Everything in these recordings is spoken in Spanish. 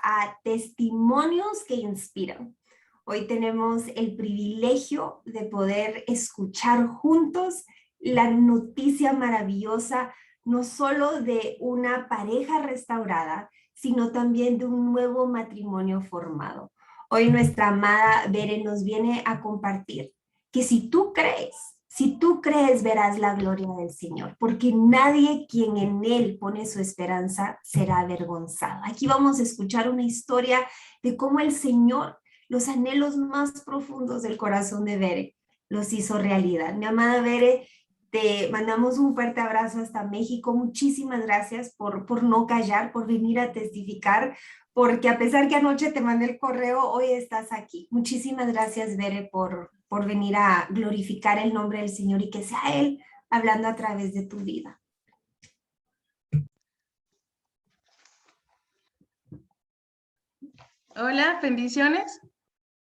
a Testimonios que Inspiran. Hoy tenemos el privilegio de poder escuchar juntos la noticia maravillosa, no solo de una pareja restaurada, sino también de un nuevo matrimonio formado. Hoy nuestra amada Bere nos viene a compartir que si tú crees, verás la gloria del Señor, porque nadie quien en Él pone su esperanza será avergonzado. Aquí vamos a escuchar una historia de cómo el Señor, los anhelos más profundos del corazón de Bere, los hizo realidad. Mi amada Bere, te mandamos un fuerte abrazo hasta México. Muchísimas gracias por no callar, por venir a testificar, porque a pesar que anoche te mandé el correo, hoy estás aquí. Muchísimas gracias, Bere, por venir a glorificar el nombre del Señor y que sea Él hablando a través de tu vida. Hola, bendiciones.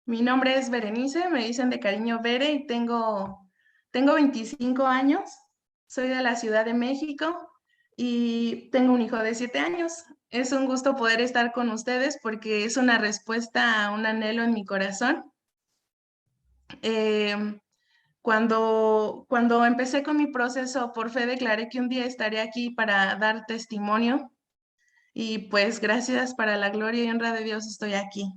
Mi nombre es Berenice, me dicen de cariño Bere y tengo 25 años. Soy de la Ciudad de México y tengo un hijo de 7 años. Es un gusto poder estar con ustedes porque es una respuesta a un anhelo en mi corazón. Cuando empecé con mi proceso, por fe declaré que un día estaré aquí para dar testimonio y pues gracias, para la gloria y honra de Dios estoy aquí.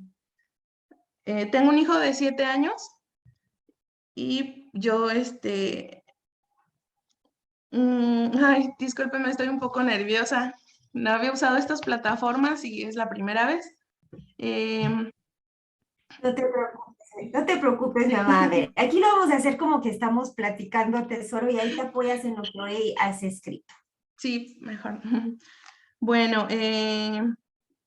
Tengo un hijo de 7 años y yo, ay, discúlpeme, estoy un poco nerviosa. No había usado estas plataformas y es la primera vez. No te preocupes, mi amada. A ver, aquí lo vamos a hacer como que estamos platicando, tesoro, y ahí te apoyas en lo que hoy has escrito. Sí, mejor. Bueno,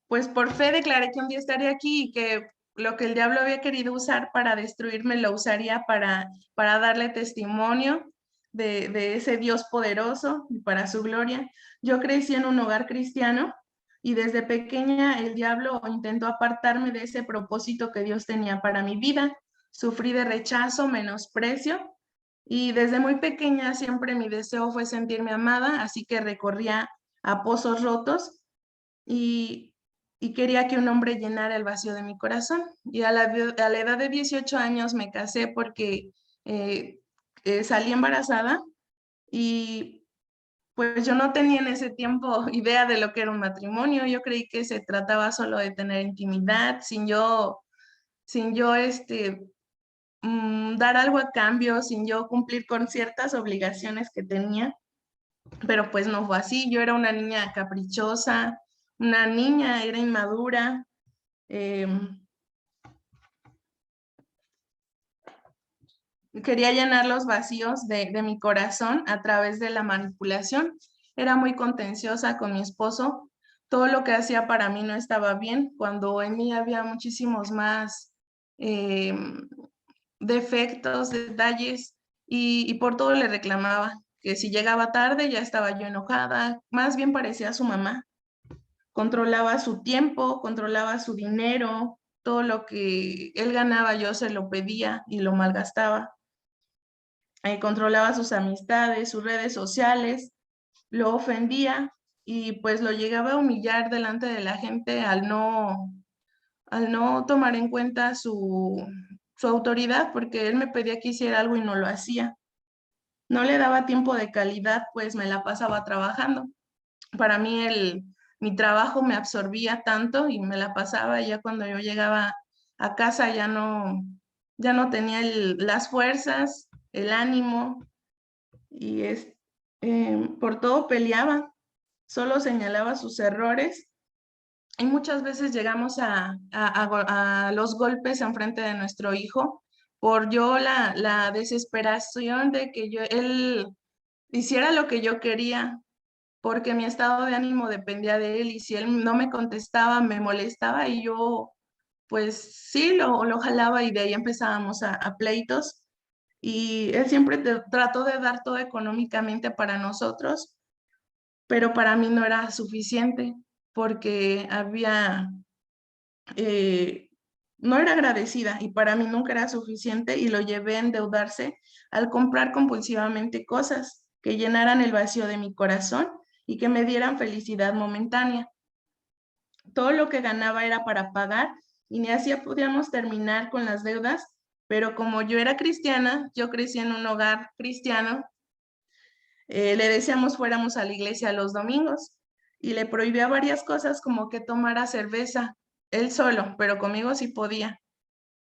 pues por fe declaré que un día estaría aquí y que lo que el diablo había querido usar para destruirme lo usaría para darle testimonio de ese Dios poderoso y para su gloria. Yo crecí en un hogar cristiano y desde pequeña el diablo intentó apartarme de ese propósito que Dios tenía para mi vida. Sufrí de rechazo, menosprecio y desde muy pequeña siempre mi deseo fue sentirme amada, así que recorría a pozos rotos y, y quería que un hombre llenara el vacío de mi corazón. Y a la edad de 18 años me casé porque eh, salí embarazada y pues yo no tenía en ese tiempo idea de lo que era un matrimonio. Yo creí que se trataba solo de tener intimidad sin yo dar algo a cambio, sin yo cumplir con ciertas obligaciones que tenía. Pero pues no fue así. Yo era una niña caprichosa, una niña, era inmadura. eh, Quería llenar los vacíos de mi corazón a través de la manipulación. Era muy contenciosa con mi esposo. Todo lo que hacía para mí no estaba bien, cuando en mí había muchísimos más eh, defectos, detalles, y por todo le reclamaba, que si llegaba tarde ya estaba yo enojada, más bien parecía su mamá. Controlaba su tiempo, controlaba su dinero, todo lo que él ganaba yo se lo pedía y lo malgastaba. Controlaba sus amistades, sus redes sociales, lo ofendía y pues lo llegaba a humillar delante de la gente al no tomar en cuenta su autoridad, porque él me pedía que hiciera algo y no lo hacía. No le daba tiempo de calidad, pues me la pasaba trabajando. Para mí mi trabajo me absorbía tanto y me la pasaba, y ya cuando yo llegaba a casa ya no tenía las fuerzas, el ánimo, y por todo peleaba, solo señalaba sus errores. Y muchas veces llegamos a los golpes en frente de nuestro hijo por la desesperación de que él hiciera lo que yo quería, porque mi estado de ánimo dependía de él y si él no me contestaba me molestaba y yo pues sí lo jalaba y de ahí empezábamos a pleitos, y él siempre trató de dar todo económicamente para nosotros, pero para mí no era suficiente porque eh, no era agradecida y para mí nunca era suficiente, y lo llevé a endeudarse al comprar compulsivamente cosas que llenaran el vacío de mi corazón y que me dieran felicidad momentánea. Todo lo que ganaba era para pagar y ni así podíamos terminar con las deudas, pero como yo era cristiana, yo crecí en un hogar cristiano, le decíamos fuéramos a la iglesia los domingos y le prohibía varias cosas como que tomara cerveza, él solo, pero conmigo sí podía,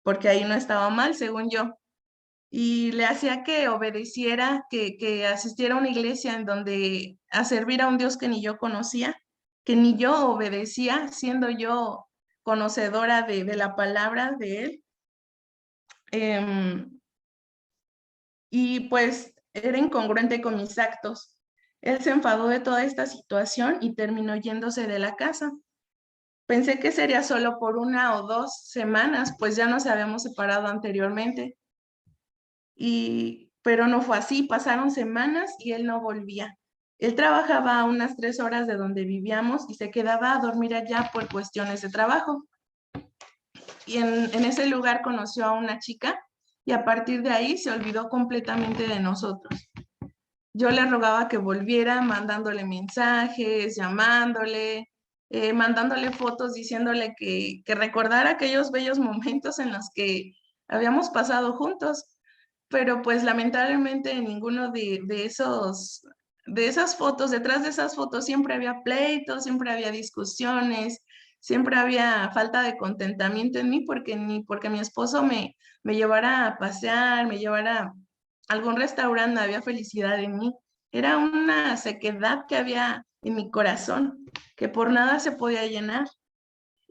porque ahí no estaba mal, según yo. Y le hacía que obedeciera, que asistiera a una iglesia en donde a servir a un Dios que ni yo conocía, que ni yo obedecía, siendo yo conocedora de la palabra de él. Em, y pues era incongruente con mis actos. Él se enfadó de toda esta situación y terminó yéndose de la casa. Pensé que sería solo por 1 o 2 semanas, pues ya nos habíamos separado anteriormente. Pero no fue así, pasaron semanas y él no volvía. Él trabajaba a unas 3 horas de donde vivíamos y se quedaba a dormir allá por cuestiones de trabajo. Y en ese lugar conoció a una chica y a partir de ahí se olvidó completamente de nosotros. Yo le rogaba que volviera, mandándole mensajes, llamándole, mandándole fotos, diciéndole que recordara aquellos bellos momentos en los que habíamos pasado juntos, pero pues lamentablemente ninguno de esas fotos, detrás de esas fotos siempre había pleitos, siempre había discusiones, siempre había falta de contentamiento en mí porque mi esposo me llevara a pasear, me llevara a algún restaurante, había felicidad en mí. Era una sequedad que había en mi corazón, que por nada se podía llenar.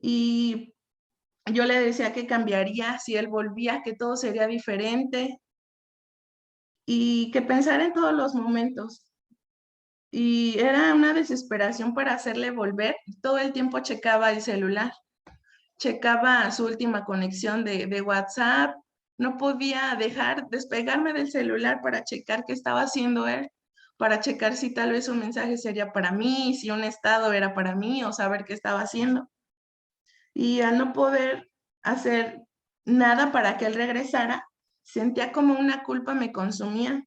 Y yo le decía que cambiaría si él volvía, que todo sería diferente y que pensara en todos los momentos. Y era una desesperación para hacerle volver. Todo el tiempo checaba el celular, checaba su última conexión de WhatsApp. No podía dejar despegarme del celular para checar qué estaba haciendo él, para checar si tal vez un mensaje sería para mí, si un estado era para mí o saber qué estaba haciendo. Y al no poder hacer nada para que él regresara, sentía como una culpa me consumía.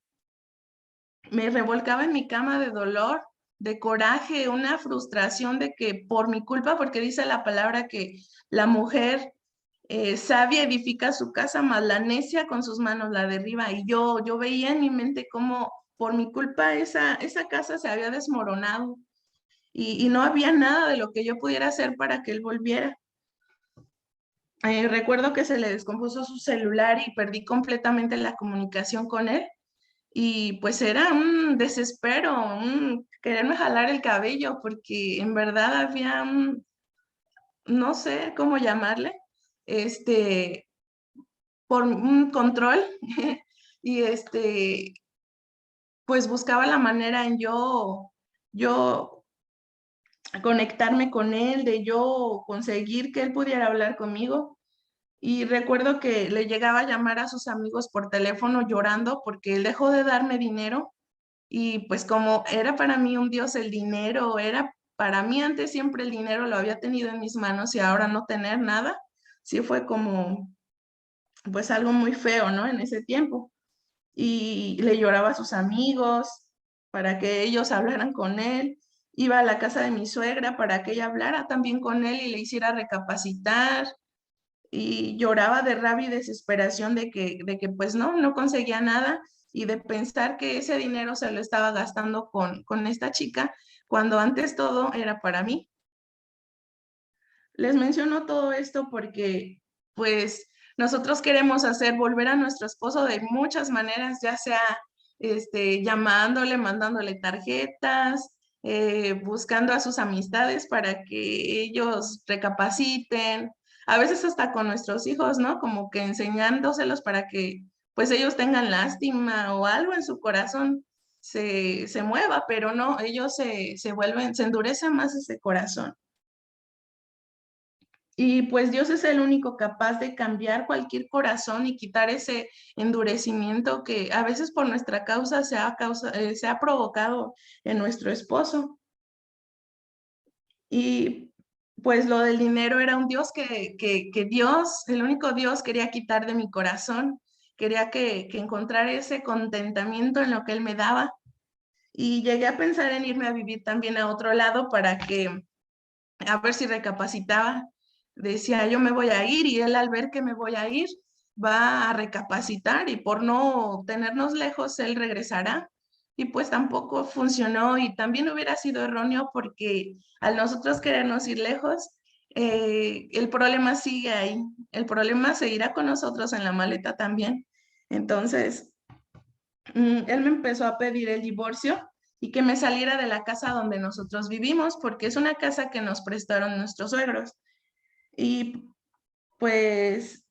Me revolcaba en mi cama de dolor, de coraje, una frustración de que por mi culpa, porque dice la palabra que la mujer sabia edifica su casa, mas la necia con sus manos la derriba. Y yo veía en mi mente cómo por mi culpa esa casa se había desmoronado y no había nada de lo que yo pudiera hacer para que él volviera. Recuerdo que se le descompuso su celular y perdí completamente la comunicación con él. Y pues era un desespero, un quererme jalar el cabello, porque en verdad había no sé cómo llamarle, este, por un control, y pues buscaba la manera en yo conectarme con él, de yo conseguir que él pudiera hablar conmigo. Y recuerdo que le llegaba a llamar a sus amigos por teléfono llorando porque él dejó de darme dinero. Y pues como era para mí un dios el dinero, era para mí antes siempre el dinero lo había tenido en mis manos y ahora no tener nada, sí fue como pues algo muy feo, ¿no? En ese tiempo. Y le lloraba a sus amigos para que ellos hablaran con él. Iba a la casa de mi suegra para que ella hablara también con él y le hiciera recapacitar. Y lloraba de rabia y desesperación de que pues no conseguía nada y de pensar que ese dinero se lo estaba gastando con esta chica, cuando antes todo era para mí. Les menciono todo esto porque pues nosotros queremos hacer volver a nuestro esposo de muchas maneras, ya sea llamándole, mandándole tarjetas, buscando a sus amistades para que ellos recapaciten, a veces hasta con nuestros hijos, ¿no? Como que enseñándoselos para que pues ellos tengan lástima o algo en su corazón se mueva, pero no, ellos se vuelven, se endurece más ese corazón. Y pues Dios es el único capaz de cambiar cualquier corazón y quitar ese endurecimiento que a veces por nuestra causa se ha provocado en nuestro esposo. Y pues lo del dinero era un Dios que Dios, el único Dios, quería quitar de mi corazón. Quería que encontrara ese contentamiento en lo que Él me daba. Y llegué a pensar en irme a vivir también a otro lado para que a ver si recapacitaba. Decía, yo me voy a ir, y él al ver que me voy a ir, va a recapacitar, y por no tenernos lejos, él regresará. Y pues tampoco funcionó, y también hubiera sido erróneo, porque al nosotros querernos ir lejos, el problema sigue ahí. El problema seguirá con nosotros en la maleta también. Entonces, él me empezó a pedir el divorcio y que me saliera de la casa donde nosotros vivimos, porque es una casa que nos prestaron nuestros suegros. Y pues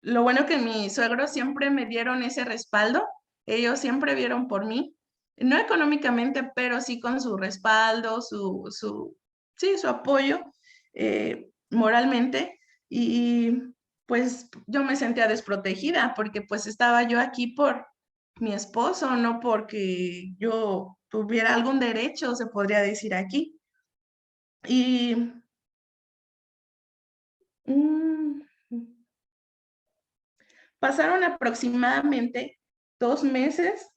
lo bueno que mis suegros siempre me dieron ese respaldo. Ellos siempre vieron por mí, no económicamente, pero sí con su respaldo, sí, su apoyo, moralmente. Y pues yo me sentía desprotegida, porque pues estaba yo aquí por mi esposo, no porque yo tuviera algún derecho, se podría decir aquí. Y mm, pasaron aproximadamente 2 meses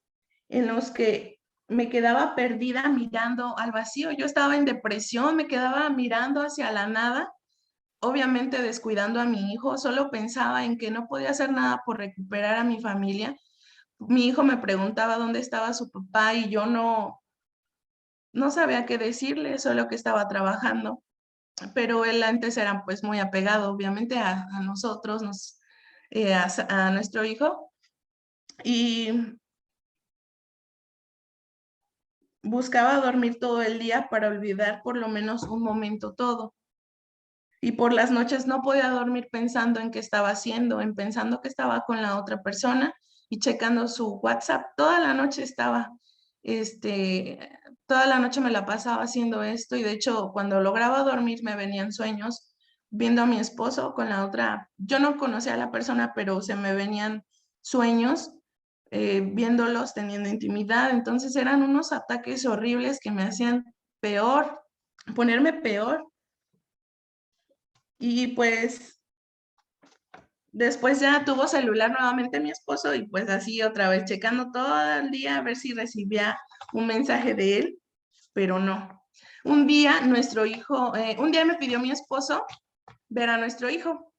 en los que me quedaba perdida mirando al vacío. Yo estaba en depresión, me quedaba mirando hacia la nada, obviamente descuidando a mi hijo. Solo pensaba en que no podía hacer nada por recuperar a mi familia. Mi hijo me preguntaba dónde estaba su papá, y yo no sabía qué decirle, solo que estaba trabajando. Pero él antes era pues muy apegado, obviamente, a nosotros, a nuestro hijo. Y buscaba dormir todo el día para olvidar por lo menos un momento todo. Y por las noches no podía dormir pensando en qué estaba haciendo, en pensando que estaba con la otra persona y checando su WhatsApp. Toda la noche estaba, este, toda la noche me la pasaba haciendo esto, y de hecho cuando lograba dormir me venían sueños viendo a mi esposo con la otra. Yo no conocía a la persona, pero se me venían sueños, viéndolos, teniendo intimidad. Entonces eran unos ataques horribles que me hacían peor, ponerme peor. Y pues después ya tuvo celular nuevamente mi esposo, y pues así otra vez checando todo el día a ver si recibía un mensaje de él, pero no. Un día me pidió mi esposo ver a nuestro hijo.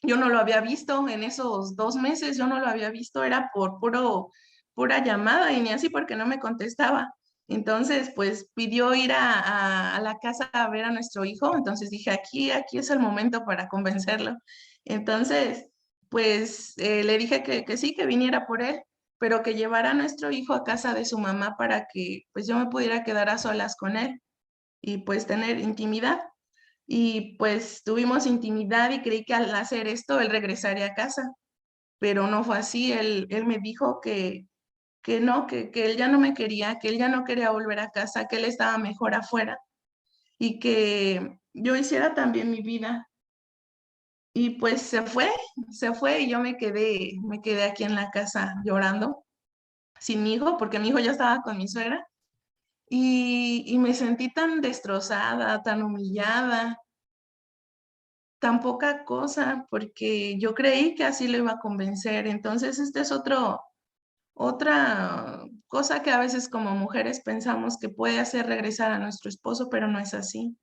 Yo no lo había visto en esos 2 meses, yo no lo había visto, era por pura llamada, y ni así porque no me contestaba. Entonces, pues pidió ir a la casa a ver a nuestro hijo. Entonces dije, aquí es el momento para convencerlo. Entonces, pues le dije que sí, que viniera por él, pero que llevara a nuestro hijo a casa de su mamá para que pues yo me pudiera quedar a solas con él y pues tener intimidad. Y pues tuvimos intimidad, y creí que al hacer esto él regresaría a casa, pero no fue así. Él me dijo que no, que él ya no me quería, que él ya no quería volver a casa, que él estaba mejor afuera, y que yo hiciera también mi vida. Y pues se fue, y yo me quedé aquí en la casa llorando sin mi hijo, porque mi hijo ya estaba con mi suegra. Y me sentí tan destrozada, tan humillada, tan poca cosa, porque yo creí que así lo iba a convencer. Entonces, este es otra cosa que a veces como mujeres pensamos que puede hacer regresar a nuestro esposo, pero no es así.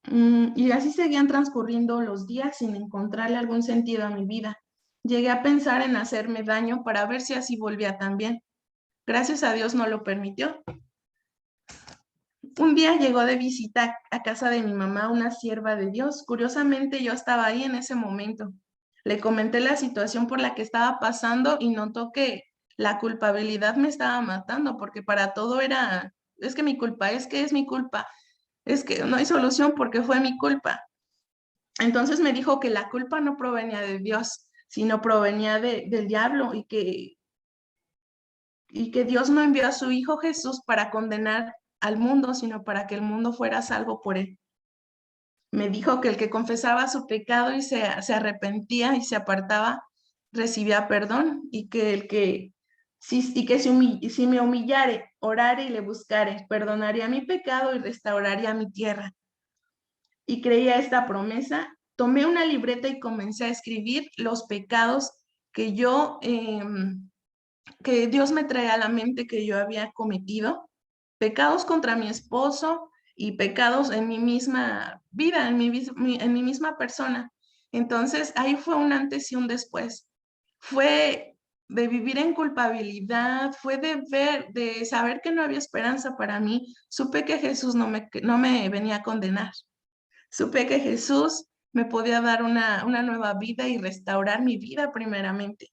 Y así seguían transcurriendo los días sin encontrarle algún sentido a mi vida. Llegué a pensar en hacerme daño para ver si así volvía también. Gracias a Dios no lo permitió. Un día llegó de visita a casa de mi mamá una sierva de Dios. Curiosamente, yo estaba ahí en ese momento. Le comenté la situación por la que estaba pasando, y notó que la culpabilidad me estaba matando, porque para todo era, es que mi culpa, es que es mi culpa, es que no hay solución porque fue mi culpa. Entonces me dijo que la culpa no provenía de Dios, sino provenía del diablo, y que Dios no envió a su Hijo Jesús para condenar al mundo, sino para que el mundo fuera salvo por él. Me dijo que el que confesaba su pecado y se arrepentía y se apartaba, recibía perdón, y que si me humillare, orare y le buscare, perdonaría mi pecado y restauraría mi tierra. Y creía esta promesa. Tomé una libreta y comencé a escribir los pecados que que Dios me traía a la mente que yo había cometido, pecados contra mi esposo, y pecados en mi misma vida, en mi misma persona. Entonces ahí fue un antes y un después. Fue de vivir en culpabilidad, fue de ver, de saber que no había esperanza para mí. Supe que Jesús no me venía a condenar. Supe que Jesús me podía dar una nueva vida y restaurar mi vida primeramente.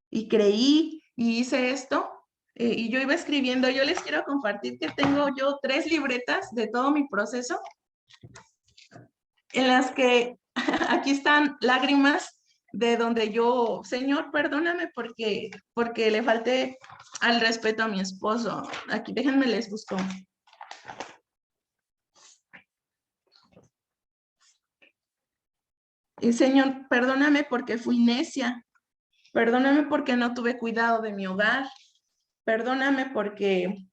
Y creí y hice esto. Y yo iba escribiendo, yo les quiero compartir que tengo yo 3 libretas de todo mi proceso, en las que aquí están lágrimas de donde yo, Señor, perdóname porque le falté al respeto a mi esposo. Aquí déjenme les busco. Y Señor, perdóname porque fui necia. Perdóname porque no tuve cuidado de mi hogar. Perdóname porque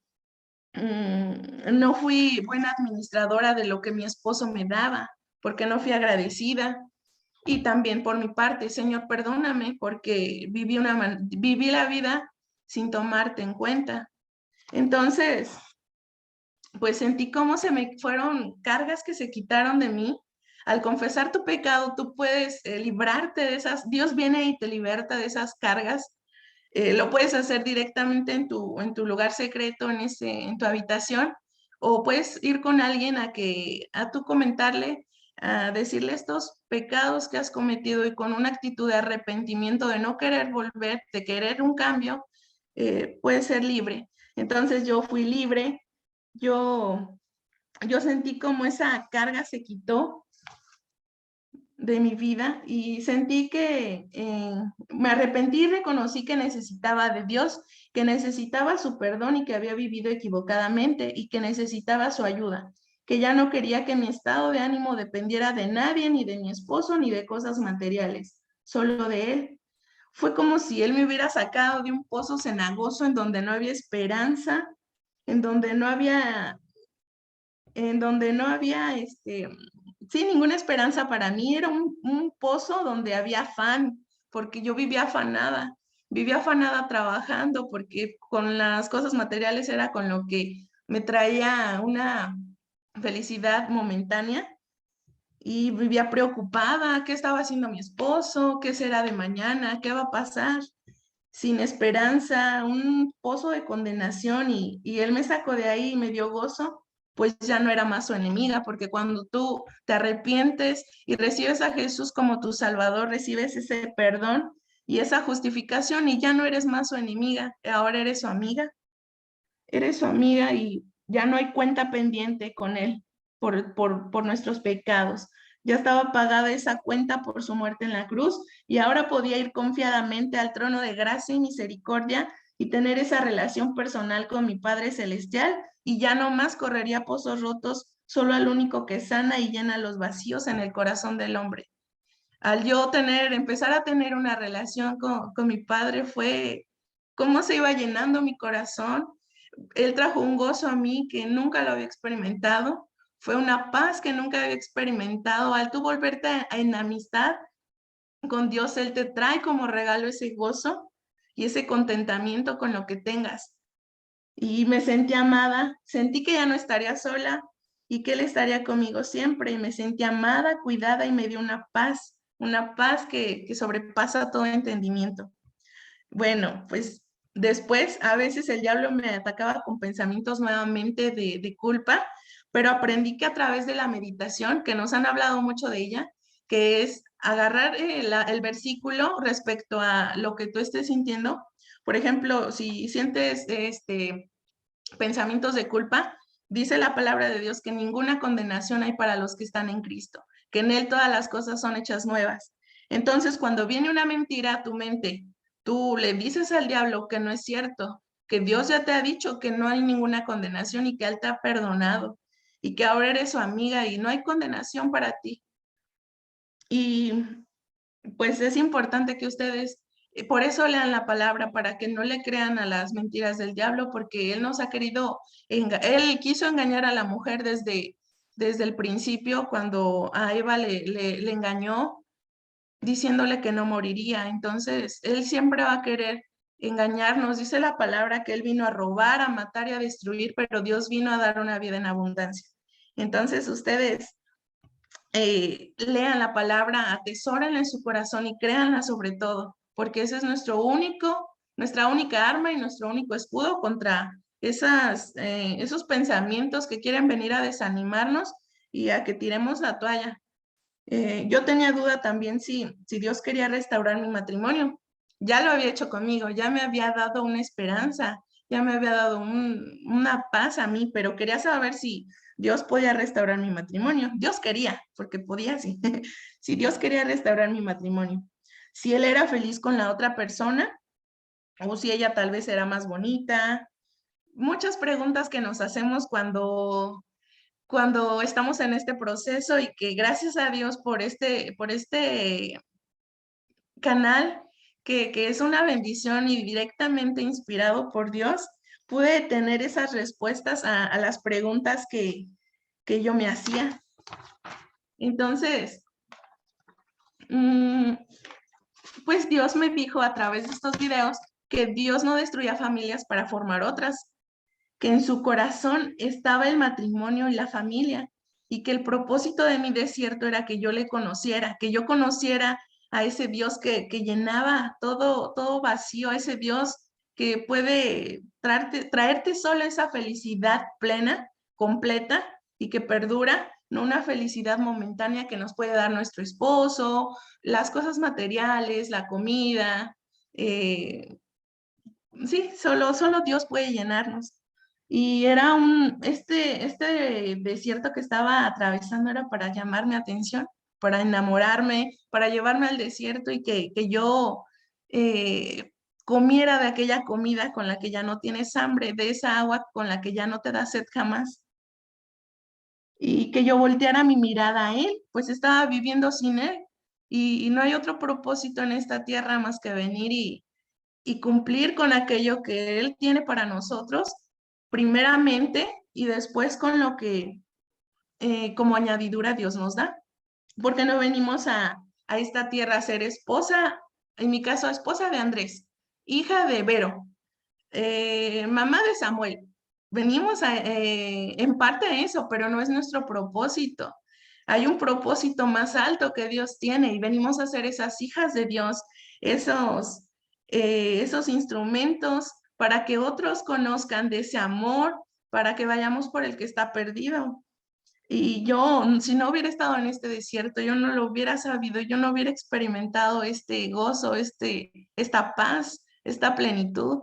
no fui buena administradora de lo que mi esposo me daba, porque no fui agradecida. Y también por mi parte, Señor, perdóname porque viví la vida sin tomarte en cuenta. Entonces, pues sentí cómo se me fueron cargas que se quitaron de mí. Al confesar tu pecado, tú puedes librarte de esas, Dios viene y te liberta de esas cargas. Lo puedes hacer directamente en tu lugar secreto, en tu habitación, o puedes ir con alguien a tú comentarle, a decirle estos pecados que has cometido y con una actitud de arrepentimiento, de no querer volver, de querer un cambio, puedes ser libre. Entonces yo fui libre, yo, yo sentí como esa carga se quitó de mi vida y sentí que me arrepentí y reconocí que necesitaba de Dios, que necesitaba su perdón y que había vivido equivocadamente y que necesitaba su ayuda, que ya no quería que mi estado de ánimo dependiera de nadie, ni de mi esposo, ni de cosas materiales, solo de Él. Fue como si Él me hubiera sacado de un pozo cenagoso en donde no había esperanza, en donde no había sí, ninguna esperanza para mí. Era un pozo donde había afán, porque yo vivía afanada trabajando, porque con las cosas materiales era con lo que me traía una felicidad momentánea y vivía preocupada, ¿qué estaba haciendo mi esposo? ¿Qué será de mañana? ¿Qué va a pasar? Sin esperanza, un pozo de condenación y él me sacó de ahí y me dio gozo, pues ya no era más su enemiga, porque cuando tú te arrepientes y recibes a Jesús como tu Salvador, recibes ese perdón y esa justificación y ya no eres más su enemiga, ahora eres su amiga y ya no hay cuenta pendiente con él por nuestros pecados. Ya estaba pagada esa cuenta por su muerte en la cruz y ahora podía ir confiadamente al trono de gracia y misericordia y tener esa relación personal con mi Padre Celestial y ya no más correría pozos rotos, solo al único que sana y llena los vacíos en el corazón del hombre. Al yo empezar a tener una relación con mi Padre fue cómo se iba llenando mi corazón. Él trajo un gozo a mí que nunca lo había experimentado. Fue una paz que nunca había experimentado. Al tú volverte en amistad con Dios, Él te trae como regalo ese gozo y ese contentamiento con lo que tengas. Y me sentí amada, sentí que ya no estaría sola y que Él estaría conmigo siempre. Y me sentí amada, cuidada y me dio una paz que sobrepasa todo entendimiento. Bueno, pues después a veces el diablo me atacaba con pensamientos nuevamente de culpa, pero aprendí que a través de la meditación, que nos han hablado mucho de ella, que es agarrar el versículo respecto a lo que tú estés sintiendo. Por ejemplo, si sientes pensamientos de culpa, dice la palabra de Dios que ninguna condenación hay para los que están en Cristo, que en Él todas las cosas son hechas nuevas. Entonces, cuando viene una mentira a tu mente, tú le dices al diablo que no es cierto, que Dios ya te ha dicho que no hay ninguna condenación y que Él te ha perdonado y que ahora eres su amiga y no hay condenación para ti. Y pues es importante que ustedes, por eso lean la palabra, para que no le crean a las mentiras del diablo, porque él nos ha querido, él quiso engañar a la mujer desde el principio, cuando a Eva le engañó diciéndole que no moriría. Entonces, él siempre va a querer engañarnos. Dice la palabra que él vino a robar, a matar y a destruir, pero Dios vino a dar una vida en abundancia. Entonces ustedes lean la palabra, atesórenla en su corazón y créanla sobre todo, porque ese es nuestra única arma y nuestro único escudo contra esos pensamientos que quieren venir a desanimarnos y a que tiremos la toalla. Yo tenía duda también si Dios quería restaurar mi matrimonio. Ya lo había hecho conmigo, ya me había dado una esperanza, ya me había dado una paz a mí, pero quería saber si Dios podía restaurar mi matrimonio. Dios quería, porque podía, sí. Si Dios quería restaurar mi matrimonio. Si Él era feliz con la otra persona o si ella tal vez era más bonita. Muchas preguntas que nos hacemos cuando estamos en este proceso y que gracias a Dios por este canal que es una bendición y directamente inspirado por Dios, pude tener esas respuestas a las preguntas que yo me hacía. Entonces, pues Dios me dijo a través de estos videos que Dios no destruía familias para formar otras, que en su corazón estaba el matrimonio y la familia, y que el propósito de mi desierto era que yo le conociera, que yo conociera a ese Dios que llenaba todo vacío, a ese Dios que puede traerte solo esa felicidad plena, completa y que perdura, no una felicidad momentánea que nos puede dar nuestro esposo, las cosas materiales, la comida. Sí, solo Dios puede llenarnos. Y era este desierto que estaba atravesando era para llamar mi atención, para enamorarme, para llevarme al desierto y que yo eh, comiera de aquella comida con la que ya no tienes hambre, de esa agua con la que ya no te da sed jamás. Y que yo volteara mi mirada a Él, pues estaba viviendo sin Él. Y no hay otro propósito en esta tierra más que venir y cumplir con aquello que Él tiene para nosotros, primeramente, y después con lo que como añadidura Dios nos da. Porque no venimos a esta tierra a ser esposa, en mi caso, esposa de Andrés, hija de Vero, mamá de Samuel. Venimos en parte a eso, pero no es nuestro propósito. Hay un propósito más alto que Dios tiene y venimos a ser esas hijas de Dios, esos instrumentos para que otros conozcan de ese amor, para que vayamos por el que está perdido. Y yo, si no hubiera estado en este desierto, yo no lo hubiera sabido, yo no hubiera experimentado este gozo, esta paz, esta plenitud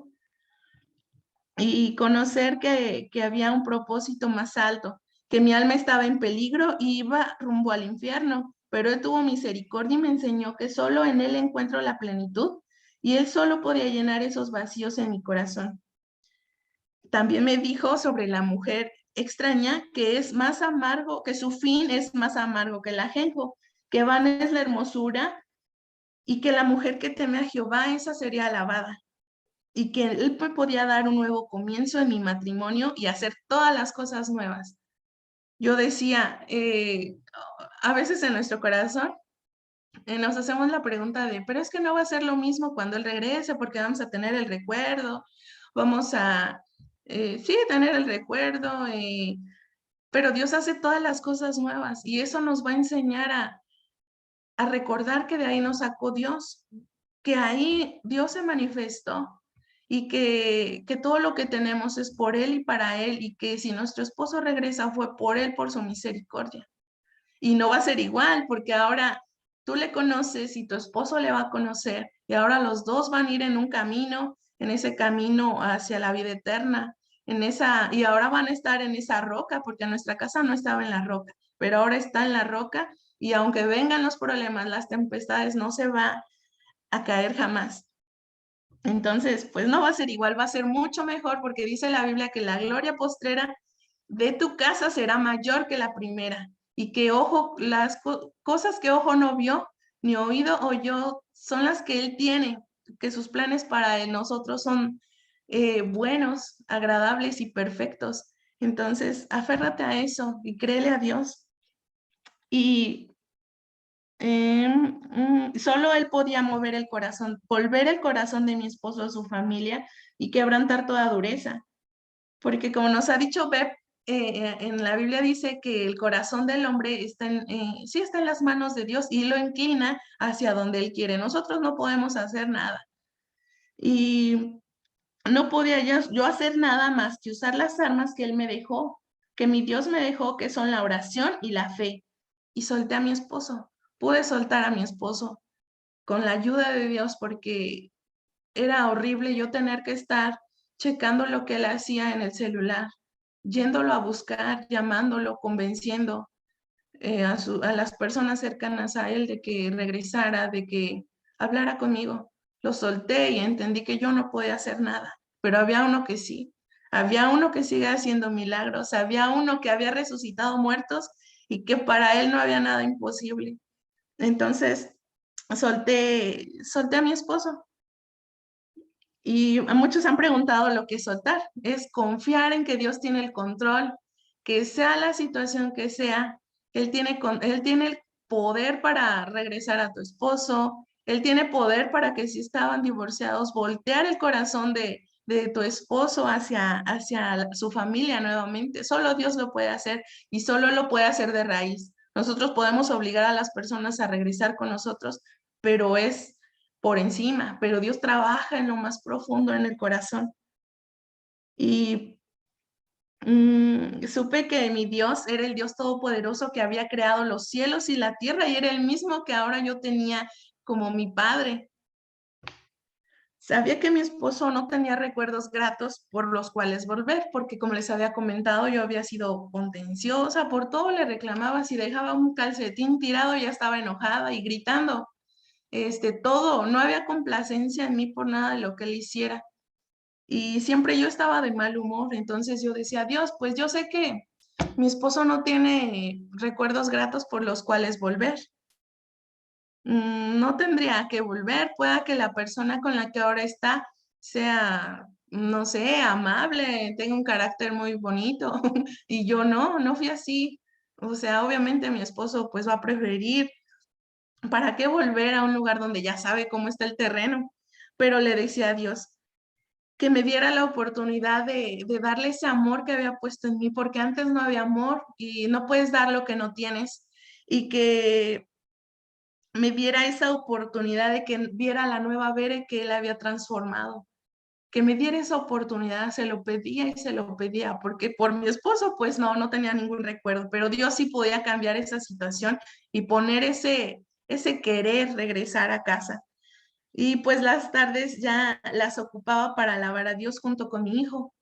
y conocer que había un propósito más alto, que mi alma estaba en peligro y iba rumbo al infierno, pero Él tuvo misericordia y me enseñó que solo en Él encuentro la plenitud y Él solo podía llenar esos vacíos en mi corazón. También me dijo sobre la mujer extraña que es más amargo, que su fin es más amargo que el ajenjo, que vana es la hermosura y que la mujer que teme a Jehová, esa sería alabada y que Él me podía dar un nuevo comienzo en mi matrimonio y hacer todas las cosas nuevas. Yo decía, a veces en nuestro corazón nos hacemos la pregunta de, pero es que no va a ser lo mismo cuando Él regrese porque vamos a tener el recuerdo, vamos a, sí, tener el recuerdo, pero Dios hace todas las cosas nuevas y eso nos va a enseñar a recordar que de ahí nos sacó Dios, que ahí Dios se manifestó y que todo lo que tenemos es por Él y para Él y que si nuestro esposo regresa fue por Él, por su misericordia. Y no va a ser igual porque ahora tú le conoces y tu esposo le va a conocer y ahora los dos van a ir en un camino, en ese camino hacia la vida eterna, y ahora van a estar en esa roca porque nuestra casa no estaba en la roca, pero ahora está en la roca y aunque vengan los problemas, las tempestades, no se va a caer jamás. Entonces, pues no va a ser igual, va a ser mucho mejor porque dice la Biblia que la gloria postrera de tu casa será mayor que la primera y que las cosas que ojo no vio ni oído oyó son las que Él tiene, que sus planes para nosotros son buenos, agradables y perfectos. Entonces, aférrate a eso y créele a Dios. Y solo Él podía mover el corazón, volver el corazón de mi esposo a su familia y quebrantar toda dureza. Porque como nos ha dicho Beb, en la Biblia dice que el corazón del hombre sí está en las manos de Dios y lo inclina hacia donde Él quiere. Nosotros no podemos hacer nada. Y no podía yo hacer nada más que usar las armas que Él me dejó, que mi Dios me dejó, que son la oración y la fe. Y solté a mi esposo. Pude soltar a mi esposo con la ayuda de Dios porque era horrible yo tener que estar checando lo que él hacía en el celular, yéndolo a buscar, llamándolo, convenciendo a las personas cercanas a él de que regresara, de que hablara conmigo. Lo solté y entendí que yo no podía hacer nada, pero había uno que sí. Había uno que sigue haciendo milagros, había uno que había resucitado muertos y que para él no había nada imposible. Entonces, solté a mi esposo. Y a muchos han preguntado lo que es soltar. Es confiar en que Dios tiene el control, que sea la situación que sea, Él tiene el poder para regresar a tu esposo, Él tiene poder para que si estaban divorciados, voltear el corazón de tu esposo hacia su familia nuevamente. Solo Dios lo puede hacer y solo lo puede hacer de raíz. Nosotros podemos obligar a las personas a regresar con nosotros, pero es por encima, pero Dios trabaja en lo más profundo en el corazón. Y supe que mi Dios era el Dios todopoderoso que había creado los cielos y la tierra y era el mismo que ahora yo tenía como mi padre. Sabía que mi esposo no tenía recuerdos gratos por los cuales volver, porque como les había comentado, yo había sido contenciosa, por todo le reclamaba, si dejaba un calcetín tirado ya estaba enojada y gritando. Todo, no había complacencia en mí por nada de lo que él hiciera. Y siempre yo estaba de mal humor, entonces yo decía, Dios, pues yo sé que mi esposo no tiene recuerdos gratos por los cuales volver. No tendría que volver, pueda que la persona con la que ahora está sea, no sé, amable, tenga un carácter muy bonito, y yo no fui así. O sea, obviamente mi esposo pues va a preferir. ¿Para qué volver a un lugar donde ya sabe cómo está el terreno? Pero le decía a Dios que me diera la oportunidad de darle ese amor que había puesto en mí, porque antes no había amor y no puedes dar lo que no tienes. Y que me diera esa oportunidad de que viera la nueva Bere que él había transformado. Que me diera esa oportunidad, se lo pedía y se lo pedía, porque por mi esposo, pues no tenía ningún recuerdo, pero Dios sí podía cambiar esa situación y poner ese querer regresar a casa. Y pues las tardes ya las ocupaba para alabar a Dios junto con mi hijo.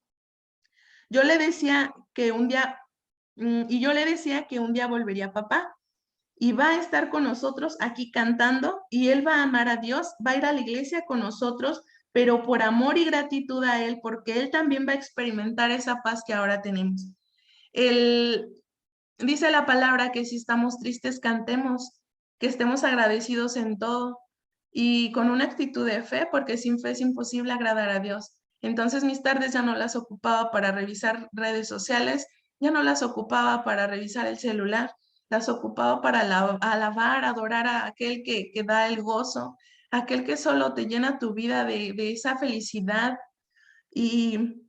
Yo le decía que un día, y yo le decía que un día volvería papá y va a estar con nosotros aquí cantando y él va a amar a Dios, va a ir a la iglesia con nosotros, pero por amor y gratitud a él, porque él también va a experimentar esa paz que ahora tenemos. Él dice la palabra que si estamos tristes, cantemos, que estemos agradecidos en todo y con una actitud de fe, porque sin fe es imposible agradar a Dios. Entonces mis tardes ya no las ocupaba para revisar redes sociales, ya no las ocupaba para revisar el celular, las ocupaba para alabar, adorar a aquel que da el gozo, aquel que solo te llena tu vida de esa felicidad. Y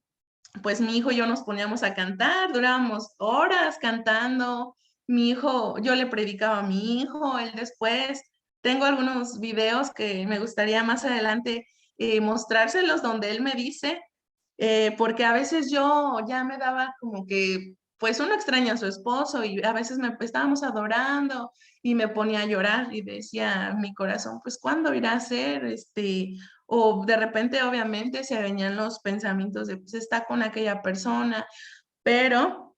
pues mi hijo y yo nos poníamos a cantar, durábamos horas cantando. Mi hijo, yo le predicaba a mi hijo, él después. Tengo algunos videos que me gustaría más adelante mostrárselos donde él me dice, porque a veces yo ya me daba como que, pues uno extraña a su esposo y a veces estábamos adorando y me ponía a llorar y decía mi corazón, pues ¿cuándo irá a ser? O de repente obviamente se venían los pensamientos de, pues está con aquella persona, pero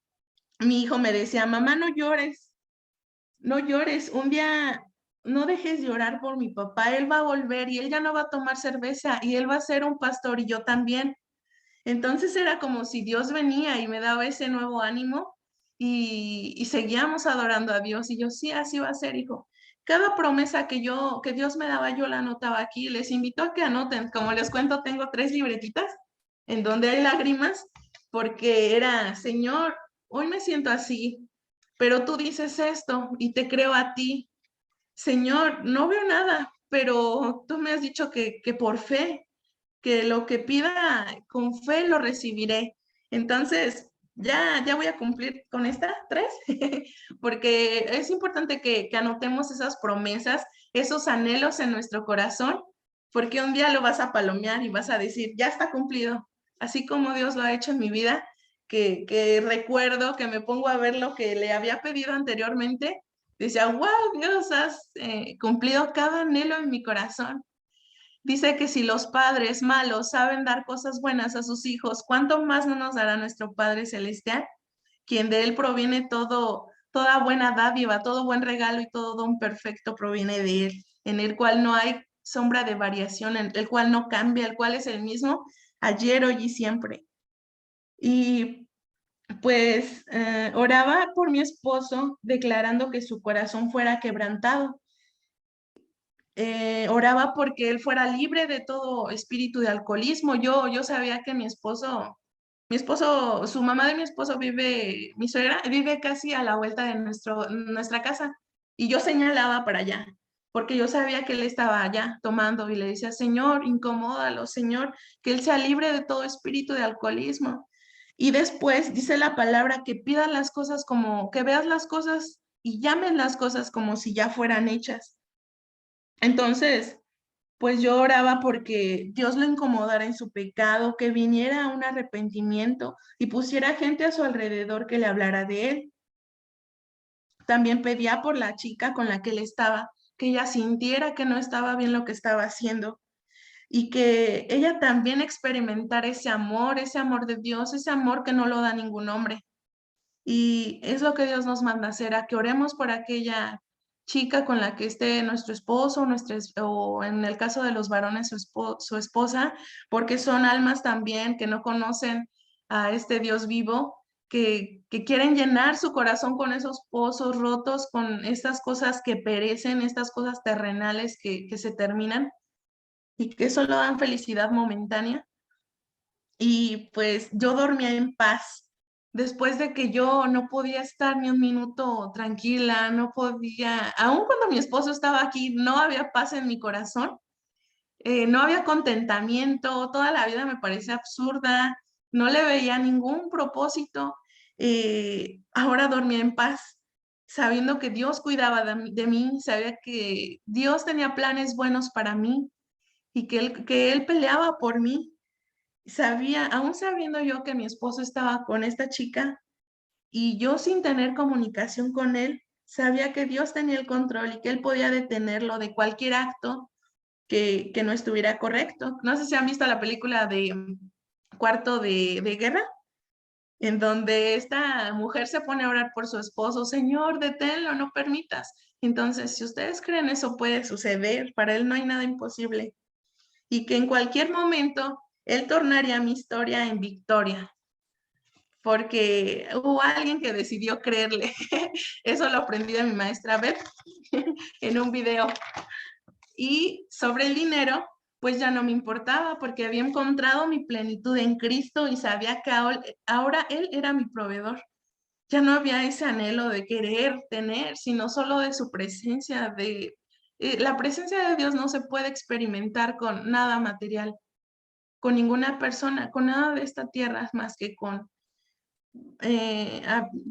mi hijo me decía, mamá, no llores, no llores, un día no dejes llorar por mi papá, él va a volver y él ya no va a tomar cerveza y él va a ser un pastor y yo también. Entonces era como si Dios venía y me daba ese nuevo ánimo y seguíamos adorando a Dios. Y yo, sí, así va a ser, hijo. Cada promesa que Dios me daba, yo la anotaba aquí. Les invito a que anoten. Como les cuento, tengo 3 libretitas en donde hay lágrimas porque era, Señor, hoy me siento así, pero tú dices esto y te creo a ti. Señor, no veo nada, pero tú me has dicho que por fe que lo que pida con fe lo recibiré. Entonces, ya voy a cumplir con esta, 3, porque es importante que anotemos esas promesas, esos anhelos en nuestro corazón, porque un día lo vas a palomear y vas a decir, ya está cumplido, así como Dios lo ha hecho en mi vida, que recuerdo que me pongo a ver lo que le había pedido anteriormente, decía, wow, Dios, has cumplido cada anhelo en mi corazón. Dice que si los padres malos saben dar cosas buenas a sus hijos, ¿cuánto más no nos dará nuestro Padre Celestial? Quien de él proviene todo, toda buena dádiva, todo buen regalo y todo don perfecto proviene de él, en el cual no hay sombra de variación, en el cual no cambia, el cual es el mismo ayer, hoy y siempre. Y pues oraba por mi esposo declarando que su corazón fuera quebrantado. Oraba porque él fuera libre de todo espíritu de alcoholismo. Yo sabía que mi esposo, su mamá de mi esposo vive, mi suegra vive casi a la vuelta de nuestra casa y yo señalaba para allá, porque yo sabía que él estaba allá tomando y le decía, Señor, incomódalo, Señor, que él sea libre de todo espíritu de alcoholismo. Y después dice la palabra que pidas las cosas como, que veas las cosas y llames las cosas como si ya fueran hechas. Entonces, pues yo oraba porque Dios lo incomodara en su pecado, que viniera un arrepentimiento y pusiera gente a su alrededor que le hablara de él. También pedía por la chica con la que él estaba, que ella sintiera que no estaba bien lo que estaba haciendo y que ella también experimentara ese amor de Dios, ese amor que no lo da ningún hombre. Y es lo que Dios nos manda hacer, a que oremos por aquella chica con la que esté nuestro esposo, o en el caso de los varones, su esposa, porque son almas también que no conocen a este Dios vivo, que quieren llenar su corazón con esos pozos rotos, con estas cosas que perecen, estas cosas terrenales que se terminan y que solo dan felicidad momentánea. Y pues yo dormía en paz. Después de que yo no podía estar ni un minuto tranquila, no podía, aun cuando mi esposo estaba aquí, no había paz en mi corazón, no había contentamiento, toda la vida me parecía absurda, no le veía ningún propósito. Ahora dormía en paz, sabiendo que Dios cuidaba de mí, sabía que Dios tenía planes buenos para mí y que él peleaba por mí. Sabía, aún sabiendo yo que mi esposo estaba con esta chica y yo sin tener comunicación con él, sabía que Dios tenía el control y que él podía detenerlo de cualquier acto que no estuviera correcto. No sé si han visto la película de Cuarto de Guerra, en donde esta mujer se pone a orar por su esposo, Señor, deténlo, no permitas. Entonces, si ustedes creen eso puede suceder, para él no hay nada imposible y que en cualquier momento él tornaría mi historia en victoria, porque hubo alguien que decidió creerle. Eso lo aprendí de mi maestra Beth en un video. Y sobre el dinero, pues ya no me importaba porque había encontrado mi plenitud en Cristo y sabía que ahora Él era mi proveedor. Ya no había ese anhelo de querer tener, sino solo de su presencia, la presencia de Dios no se puede experimentar con nada material, con ninguna persona, con nada de esta tierra más que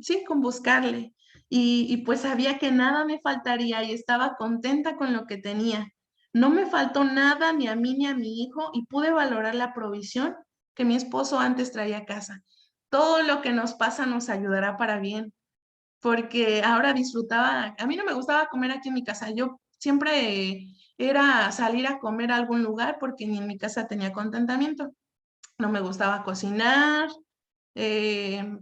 sí, con buscarle. Y pues sabía que nada me faltaría y estaba contenta con lo que tenía. No me faltó nada ni a mí ni a mi hijo y pude valorar la provisión que mi esposo antes traía a casa. Todo lo que nos pasa nos ayudará para bien, porque ahora disfrutaba, a mí no me gustaba comer aquí en mi casa, yo siempre era salir a comer a algún lugar porque ni en mi casa tenía contentamiento. No me gustaba cocinar, eh,